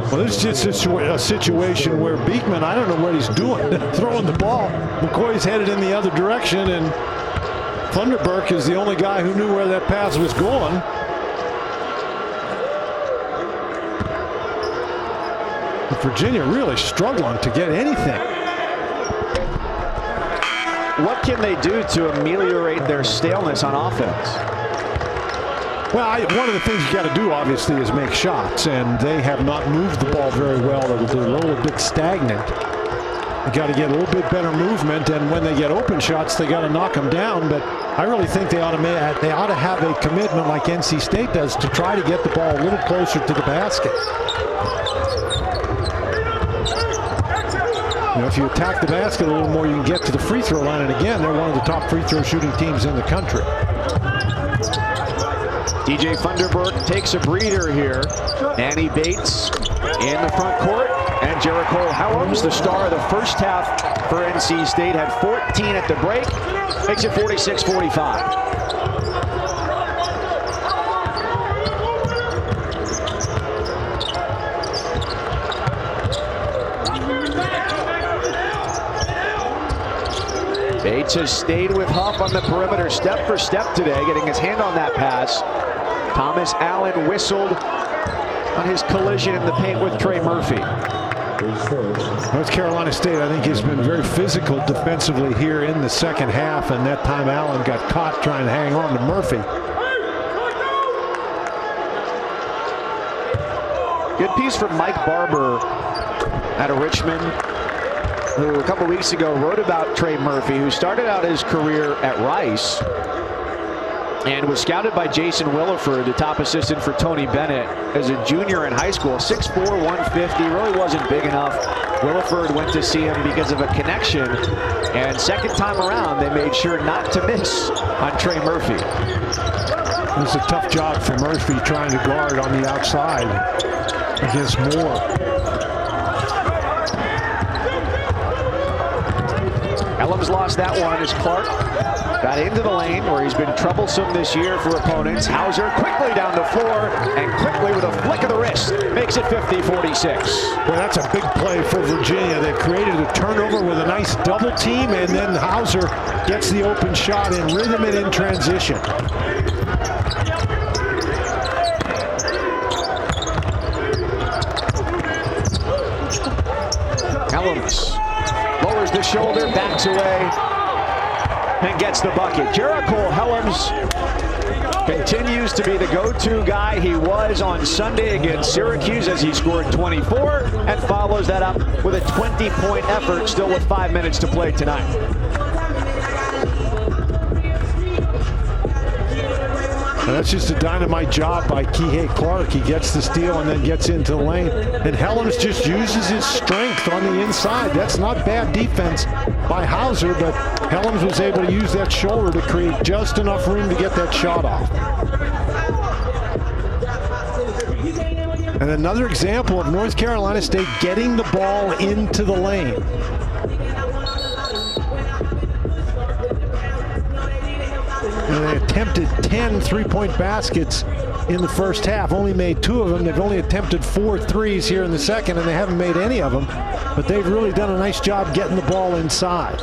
Well, this is just a situation where Beekman, I don't know what he's doing, throwing the ball. McCoy's headed in the other direction, and Funderburk is the only guy who knew where that pass was going. But Virginia really struggling to get anything. What can they do to ameliorate their staleness on offense? Well, one of the things you got to do, obviously, is make shots, and they have not moved the ball very well. They're a little bit stagnant. They got to get a little bit better movement, and when they get open shots, they got to knock them down. But I really think they ought to have a commitment like NC State does to try to get the ball a little closer to the basket. You know, if you attack the basket a little more, you can get to the free throw line. And again, they're one of the top free throw shooting teams in the country. DJ Funderburk takes a breather here. Manny Bates in the front court. And Jericho Helms, the star of the first half for NC State, had 14 at the break. Makes it 46-45. Bates has stayed with Huff on the perimeter step for step today, getting his hand on that pass. Thomas Allen whistled on his collision in the paint with Trey Murphy. North Carolina State, I think, has been very physical defensively here in the second half, and that time Allen got caught trying to hang on to Murphy. Good piece from Mike Barber out of Richmond, who a couple weeks ago wrote about Trey Murphy, who started out his career at Rice and was scouted by Jason Williford, the top assistant for Tony Bennett, as a junior in high school. 6'4", 150, really wasn't big enough. Williford went to see him because of a connection, and second time around they made sure not to miss on Trey Murphy. It was a tough job for Murphy trying to guard on the outside against Moore. Ellam's lost that one as Clark got into the lane where he's been troublesome this year for opponents. Hauser quickly down the floor and quickly with a flick of the wrist makes it 50-46. Well, that's a big play for Virginia. They created a turnover with a nice double team, and then Hauser gets the open shot and rhythm it in transition. Helms lowers the shoulder, backs away, and gets the bucket. Jericho Helms continues to be the go-to guy he was on Sunday against Syracuse as he scored 24 and follows that up with a 20-point effort still with 5 minutes to play tonight. And that's just a dynamite job by Kihei Clark. He gets the steal and then gets into the lane. And Helms just uses his strength on the inside. That's not bad defense by Hauser, but Helms was able to use that shoulder to create just enough room to get that shot off. And another example of North Carolina State getting the ball into the lane. And they attempted 10 three-point baskets in the first half. Only made 2 of them. They've only attempted 4 threes here in the second, and they haven't made any of them. But they've really done a nice job getting the ball inside.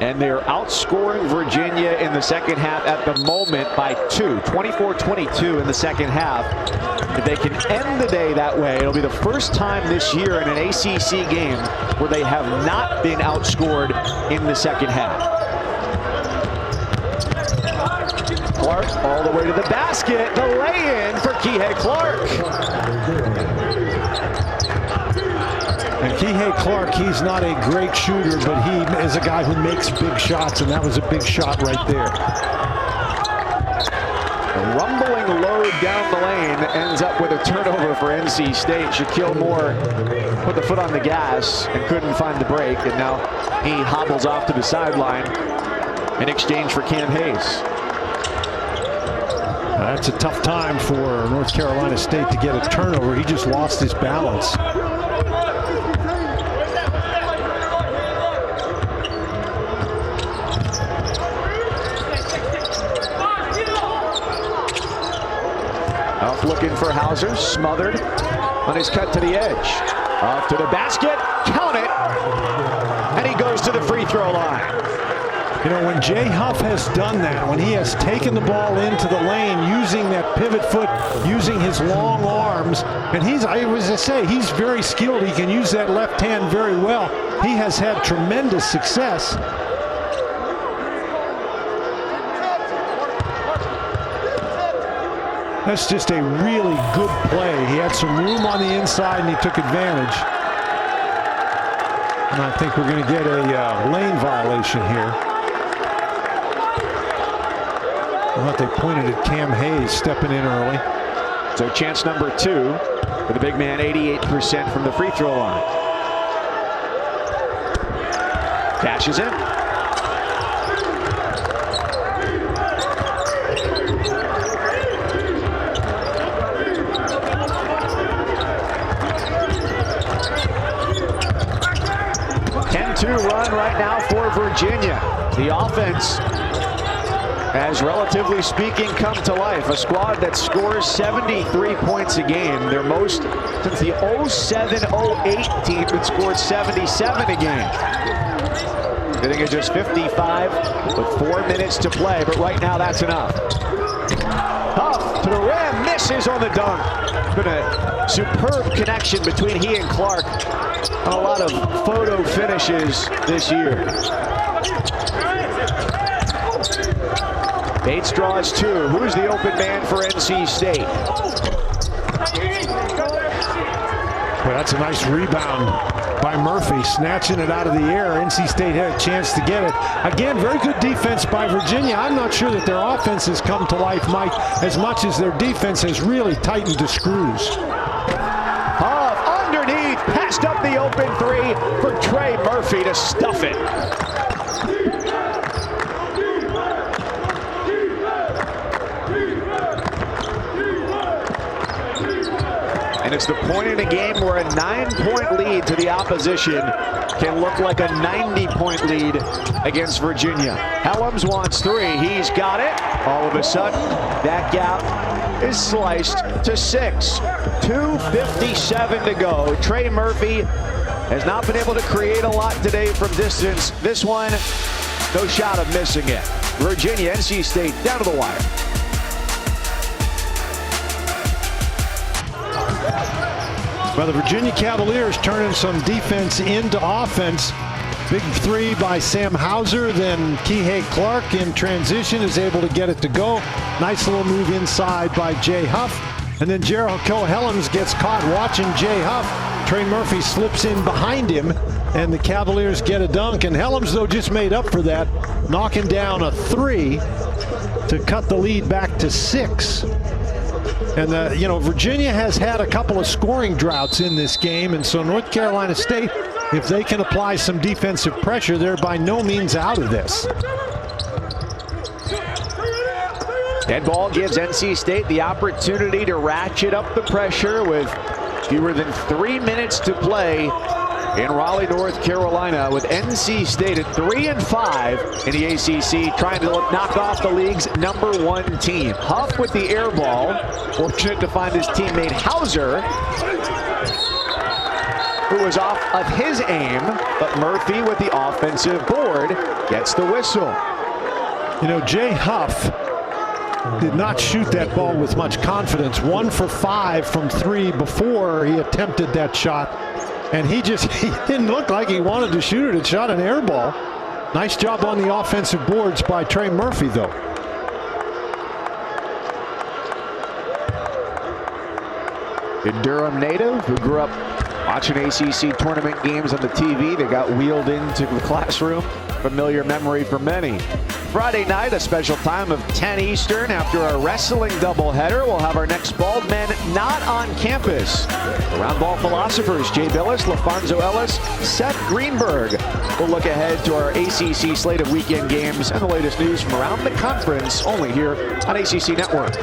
And they're outscoring Virginia in the second half at the moment by 2, 24-22 in the second half. If they can end the day that way, it'll be the first time this year in an ACC game where they have not been outscored in the second half. Clark all the way to the basket. The lay-in for Kihei Clark. And Kihei Clark, he's not a great shooter, but he is a guy who makes big shots, and that was a big shot right there. A rumbling load down the lane ends up with a turnover for NC State. Shaquille Moore put the foot on the gas and couldn't find the break, and now he hobbles off to the sideline in exchange for Cam Hayes. That's a tough time for North Carolina State to get a turnover. He just lost his balance. Off looking for Hauser, smothered on his cut to the edge. Off to the basket, count it, and he goes to the free throw line. You know, when Jay Huff has done that, when he has taken the ball into the lane using that pivot foot, using his long arms, and he's very skilled. He can use that left hand very well. He has had tremendous success. That's just a really good play. He had some room on the inside and he took advantage. And I think we're going to get a lane violation here. I thought they pointed at Cam Hayes stepping in early. So chance number 2 for the big man, 88% from the free throw line. Cashes in. Run right now for Virginia. The offense has, relatively speaking, come to life. A squad that scores 73 points a game. Their most since the 07-08 team that scored 77 a game. Hitting at just 55 with 4 minutes to play, but right now that's enough. Huff to the rim, misses on the dunk. Been a superb connection between he and Clark. A lot of photo finishes this year. Bates draws 2. Who's the open man for NC State? Well, that's a nice rebound by Murphy, snatching it out of the air. NC State had a chance to get it. Again, very good defense by Virginia. I'm not sure that their offense has come to life, Mike, as much as their defense has really tightened the screws. Underneath, passed up the open 3 for Trey Murphy to stuff it. And it's the point in a game where a 9-point lead to the opposition can look like a 90-point lead against Virginia. Helms wants 3. He's got it. All of a sudden, that gap is sliced to 6. 2:57 to go. Trey Murphy has not been able to create a lot today from distance. This one, no shot of missing it. Virginia, NC State down to the wire. Well, the Virginia Cavaliers turning some defense into offense. Big 3 by Sam Hauser, then Kihei Clark in transition is able to get it to go. Nice little move inside by Jay Huff. And then Jericho Helms gets caught watching Jay Huff. Trey Murphy slips in behind him, and the Cavaliers get a dunk. And Helms, though, just made up for that, knocking down a 3 to cut the lead back to 6. And, Virginia has had a couple of scoring droughts in this game, and so North Carolina State, if they can apply some defensive pressure, they're by no means out of this. Dead ball gives NC State the opportunity to ratchet up the pressure with fewer than 3 minutes to play in Raleigh, North Carolina, with NC State at 3-5 in the ACC, trying to knock off the league's #1 team. Huff with the air ball, fortunate to find his teammate Hauser, who was off of his aim, but Murphy with the offensive board gets the whistle. Jay Huff did not shoot that ball with much confidence. 1 for 5 from 3 before he attempted that shot. And he didn't look like he wanted to shoot it. It shot an air ball. Nice job on the offensive boards by Trey Murphy, though. The Durham native who grew up watching ACC tournament games on the TV that got wheeled into the classroom. Familiar memory for many. Friday night, a special time of 10 Eastern. After a wrestling doubleheader, we'll have our next bald men not on campus. Round ball philosophers Jay Billis, LaFonso Ellis, Seth Greenberg. We'll look ahead to our ACC slate of weekend games and the latest news from around the conference, only here on ACC Network.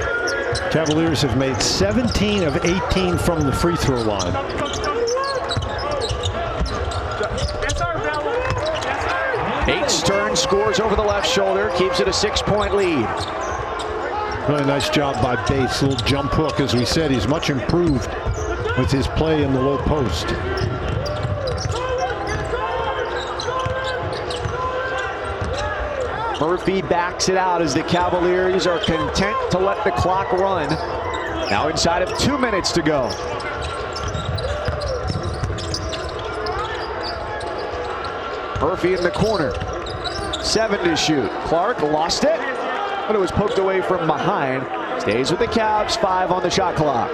Cavaliers have made 17 of 18 from the free throw line. Bates turns, scores over the left shoulder, keeps it a 6-point lead. Really nice job by Bates. Little jump hook, as we said. He's much improved with his play in the low post. Murphy backs it out as the Cavaliers are content to let the clock run. Now inside of 2 minutes to go. Murphy in the corner. 7 to shoot. Clark lost it, but it was poked away from behind. Stays with the Cavs, 5 on the shot clock.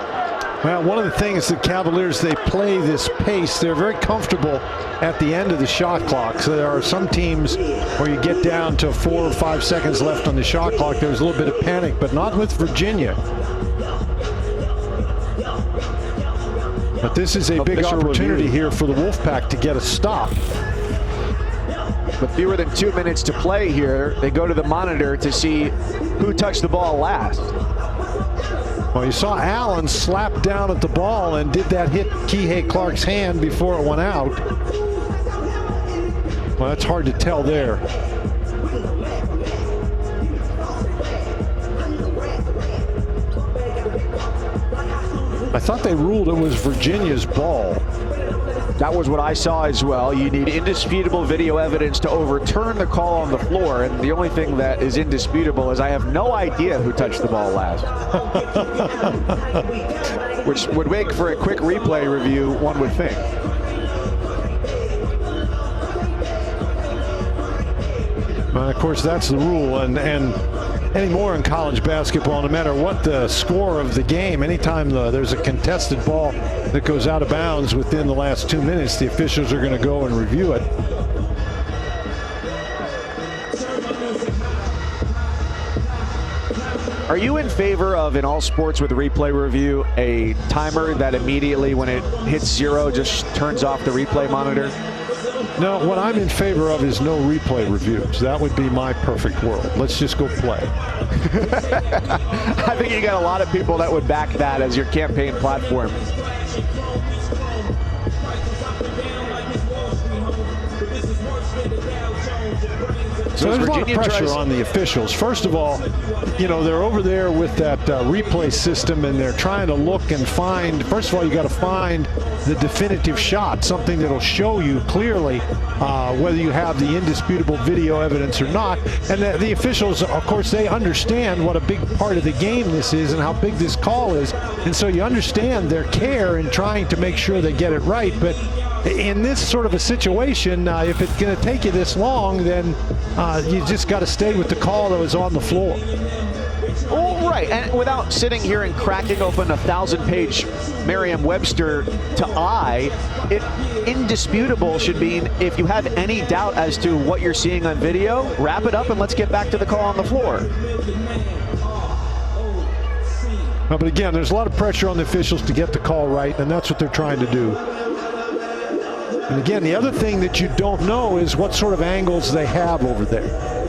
Well, one of the things the Cavaliers, they play this pace. They're very comfortable at the end of the shot clock. So there are some teams where you get down to 4 or 5 seconds left on the shot clock. There's a little bit of panic, but not with Virginia. But this is a big opportunity here for the Wolfpack to get a stop. With fewer than 2 minutes to play here, they go to the monitor to see who touched the ball last. Well, you saw Allen slap down at the ball, and did that hit Kihei Clark's hand before it went out? Well, that's hard to tell there. I thought they ruled it was Virginia's ball. That was what I saw as well. You need indisputable video evidence to overturn the call on the floor, and the only thing that is indisputable is I have no idea who touched the ball last. Which would make for a quick replay review, one would think. Well, of course, that's the rule, and anymore in college basketball, no matter what the score of the game, anytime there's a contested ball that goes out of bounds within the last 2 minutes, the officials are going to go and review it. Are you in favor of, in all sports with replay review, a timer that immediately when it hits 0 just turns off the replay monitor? No, what I'm in favor of is no replay reviews. That would be my perfect world. Let's just go play. I think you got a lot of people that would back that as your campaign platform. So there's a lot of pressure on the officials. First of all, you know, they're over there with that replay system, and they're trying to look and find. First of all, you got to find the definitive shot, something that'll show you clearly whether you have the indisputable video evidence or not. And the officials, of course, they understand what a big part of the game this is and how big this call is. And so you understand their care in trying to make sure they get it right. But in this sort of a situation, if it's going to take you this long, then you just got to stay with the call that was on the floor. Oh, right, and without sitting here and cracking open a 1,000-page Merriam-Webster to I, indisputable should mean if you have any doubt as to what you're seeing on video, wrap it up and let's get back to the call on the floor. But again, there's a lot of pressure on the officials to get the call right, and that's what they're trying to do. And again, the other thing that you don't know is what sort of angles they have over there.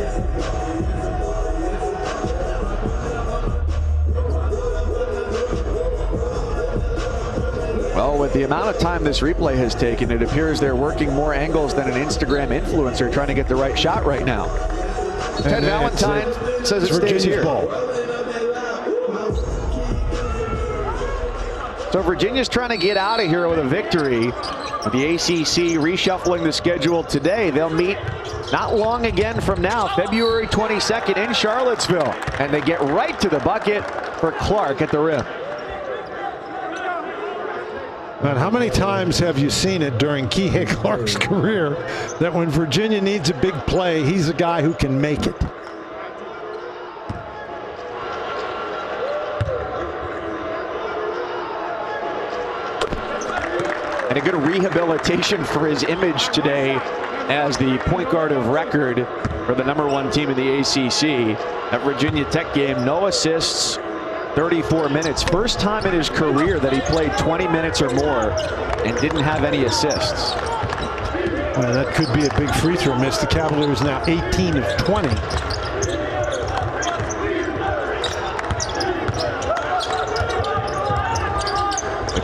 Well, with the amount of time this replay has taken, it appears they're working more angles than an Instagram influencer trying to get the right shot right now. Ted Valentine says it stays here. Ball. So Virginia's trying to get out of here with a victory. With the ACC reshuffling the schedule today, they'll meet not long again from now, February 22nd in Charlottesville. And they get right to the bucket for Clark at the rim. And how many times have you seen it during Kihei Clark's career that when Virginia needs a big play, he's a guy who can make it? And a good rehabilitation for his image today as the point guard of record for the #1 team in the ACC. That Virginia Tech game, no assists, 34 minutes. First time in his career that he played 20 minutes or more and didn't have any assists. Well, that could be a big free throw miss. The Cavaliers now 18 of 20.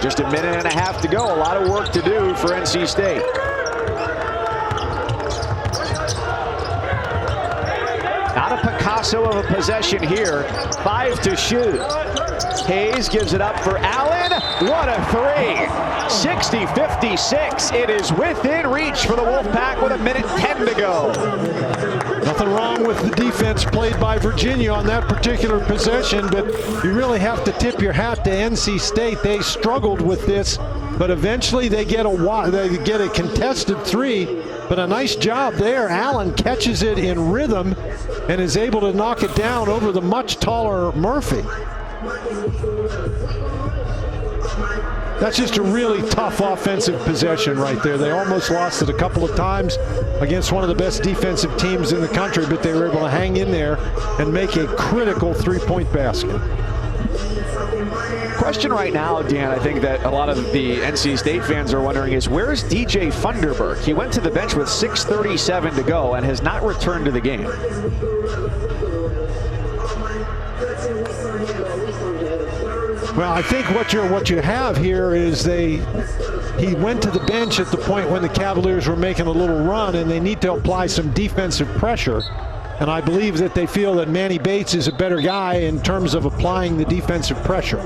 Just a minute and a half to go. A lot of work to do for NC State. Not a Picasso of a possession here. 5 to shoot. Hayes gives it up for Allen. What a three. 60-56. It is within reach for the Wolfpack with 1:10 to go. Nothing wrong with the defense played by Virginia on that particular possession, but you really have to tip your hat to NC State. They struggled with this, but eventually they get a contested three, but a nice job there. Allen catches it in rhythm and is able to knock it down over the much taller Murphy. That's just a really tough offensive possession right there. They almost lost it a couple of times against one of the best defensive teams in the country, but they were able to hang in there and make a critical three-point basket. Question right now, Dan, I think that a lot of the NC State fans are wondering is, where's DJ Funderburk? He went to the bench with 6:37 to go and has not returned to the game. Well, I think what you have here is he went to the bench at the point when the Cavaliers were making a little run, and they need to apply some defensive pressure. And I believe that they feel that Manny Bates is a better guy in terms of applying the defensive pressure.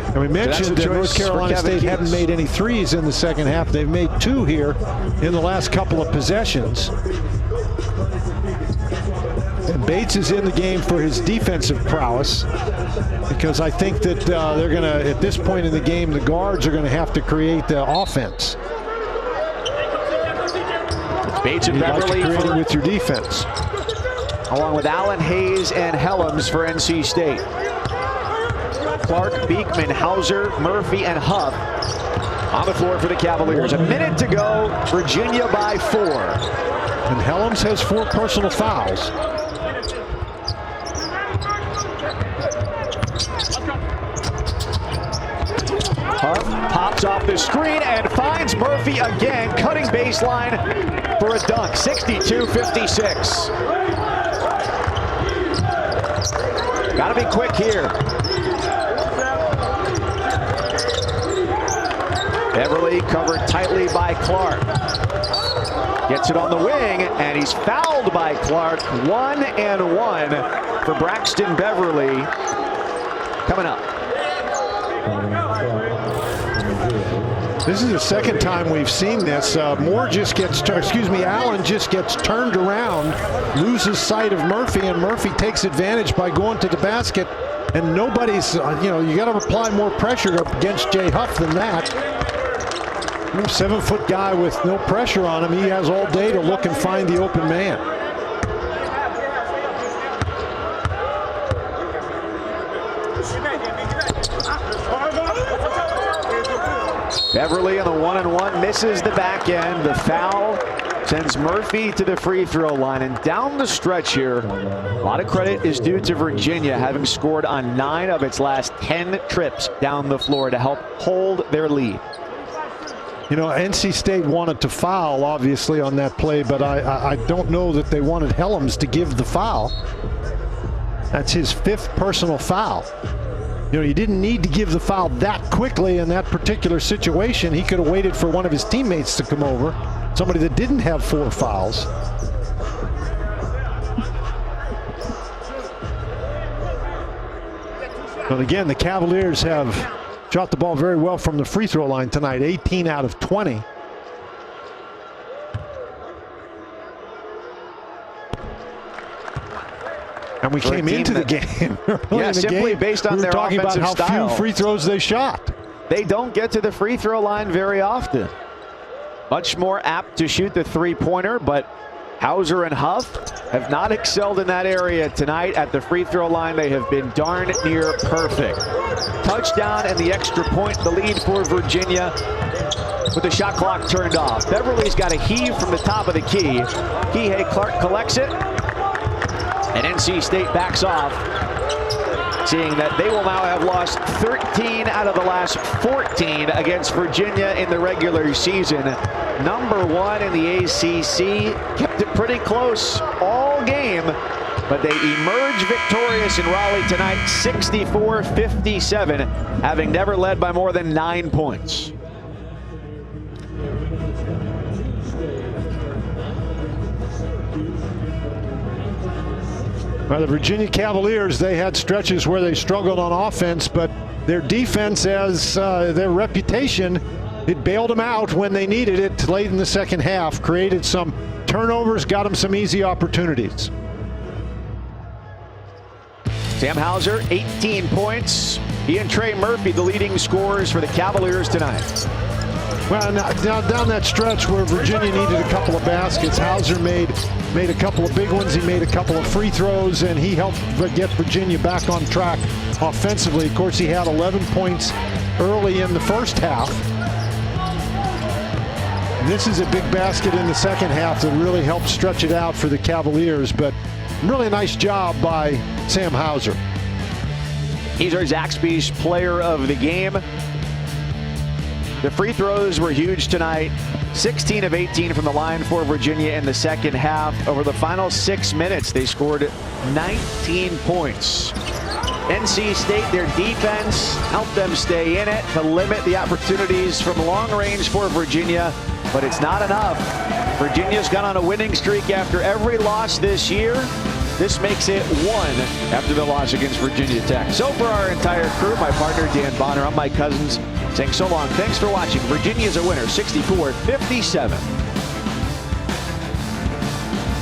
And we mentioned that North Carolina State hadn't made any threes in the second half. They've made 2 here in the last couple of possessions. And Bates is in the game for his defensive prowess, because I think that they're going to, at this point in the game, the guards are going to have to create the offense. Bates and Beverly with your defense, along with Allen, Hayes, and Helms for NC State. Clark, Beekman, Hauser, Murphy, and Huff on the floor for the Cavaliers. A minute to go, Virginia by 4. And Helms has 4 personal fouls. Huff pops off the screen and finds Murphy again, cutting baseline for a dunk. 62-56. Gotta be quick here. Beverly covered tightly by Clark. Gets it on the wing, and he's fouled by Clark. 1-and-1 for Braxton Beverly. Coming up. This is the second time we've seen this. Allen just gets turned around, loses sight of Murphy, and Murphy takes advantage by going to the basket. And nobody's, you got to apply more pressure against Jay Huff than that. 7-foot guy with no pressure on him. He has all day to look and find the open man. Beverly on the 1-and-1 misses the back end. The foul sends Murphy to the free throw line. And down the stretch here, a lot of credit is due to Virginia, having scored on 9 of its last 10 trips down the floor to help hold their lead. NC State wanted to foul, obviously, on that play, but I don't know that they wanted Helms to give the foul. That's his 5th personal foul. You didn't need to give the foul that quickly in that particular situation. He could have waited for one of his teammates to come over, somebody that didn't have 4 fouls. But again, the Cavaliers have shot the ball very well from the free throw line tonight, 18 out of 20. And we came into the game. Simply based on their offensive style. We were talking about how few free throws they shot. They don't get to the free throw line very often. Much more apt to shoot the three-pointer, but Hauser and Huff have not excelled in that area tonight. At the free throw line, they have been darn near perfect. Touchdown and the extra point, the lead for Virginia, with the shot clock turned off. Beverly's got a heave from the top of the key. Kihei Clark collects it, and NC State backs off, seeing that they will now have lost 13 out of the last 14 against Virginia in the regular season. Number 1 in the ACC, kept it pretty close all game, but they emerge victorious in Raleigh tonight, 64-57, having never led by more than 9 points. Well, the Virginia Cavaliers, they had stretches where they struggled on offense, but their defense, as their reputation, it bailed them out when they needed it late in the second half, created some turnovers, got them some easy opportunities. Sam Hauser, 18 points. He and Trey Murphy, the leading scorers for the Cavaliers tonight. Well, now down that stretch where Virginia needed a couple of baskets, Hauser made a couple of big ones. He made a couple of free throws, and he helped get Virginia back on track offensively. Of course, he had 11 points early in the first half. This is a big basket in the second half that really helped stretch it out for the Cavaliers, but really nice job by Sam Hauser. He's our Zaxby's player of the game. The free throws were huge tonight. 16 of 18 from the line for Virginia in the second half. Over the final 6 minutes, they scored 19 points. NC State, their defense helped them stay in it to limit the opportunities from long range for Virginia, but it's not enough. Virginia's gone on a winning streak after every loss this year. This makes it 1 after the loss against Virginia Tech. So for our entire crew, my partner Dan Bonner, I'm Mike Cousins, saying so long. Thanks for watching. Virginia's a winner, 64-57.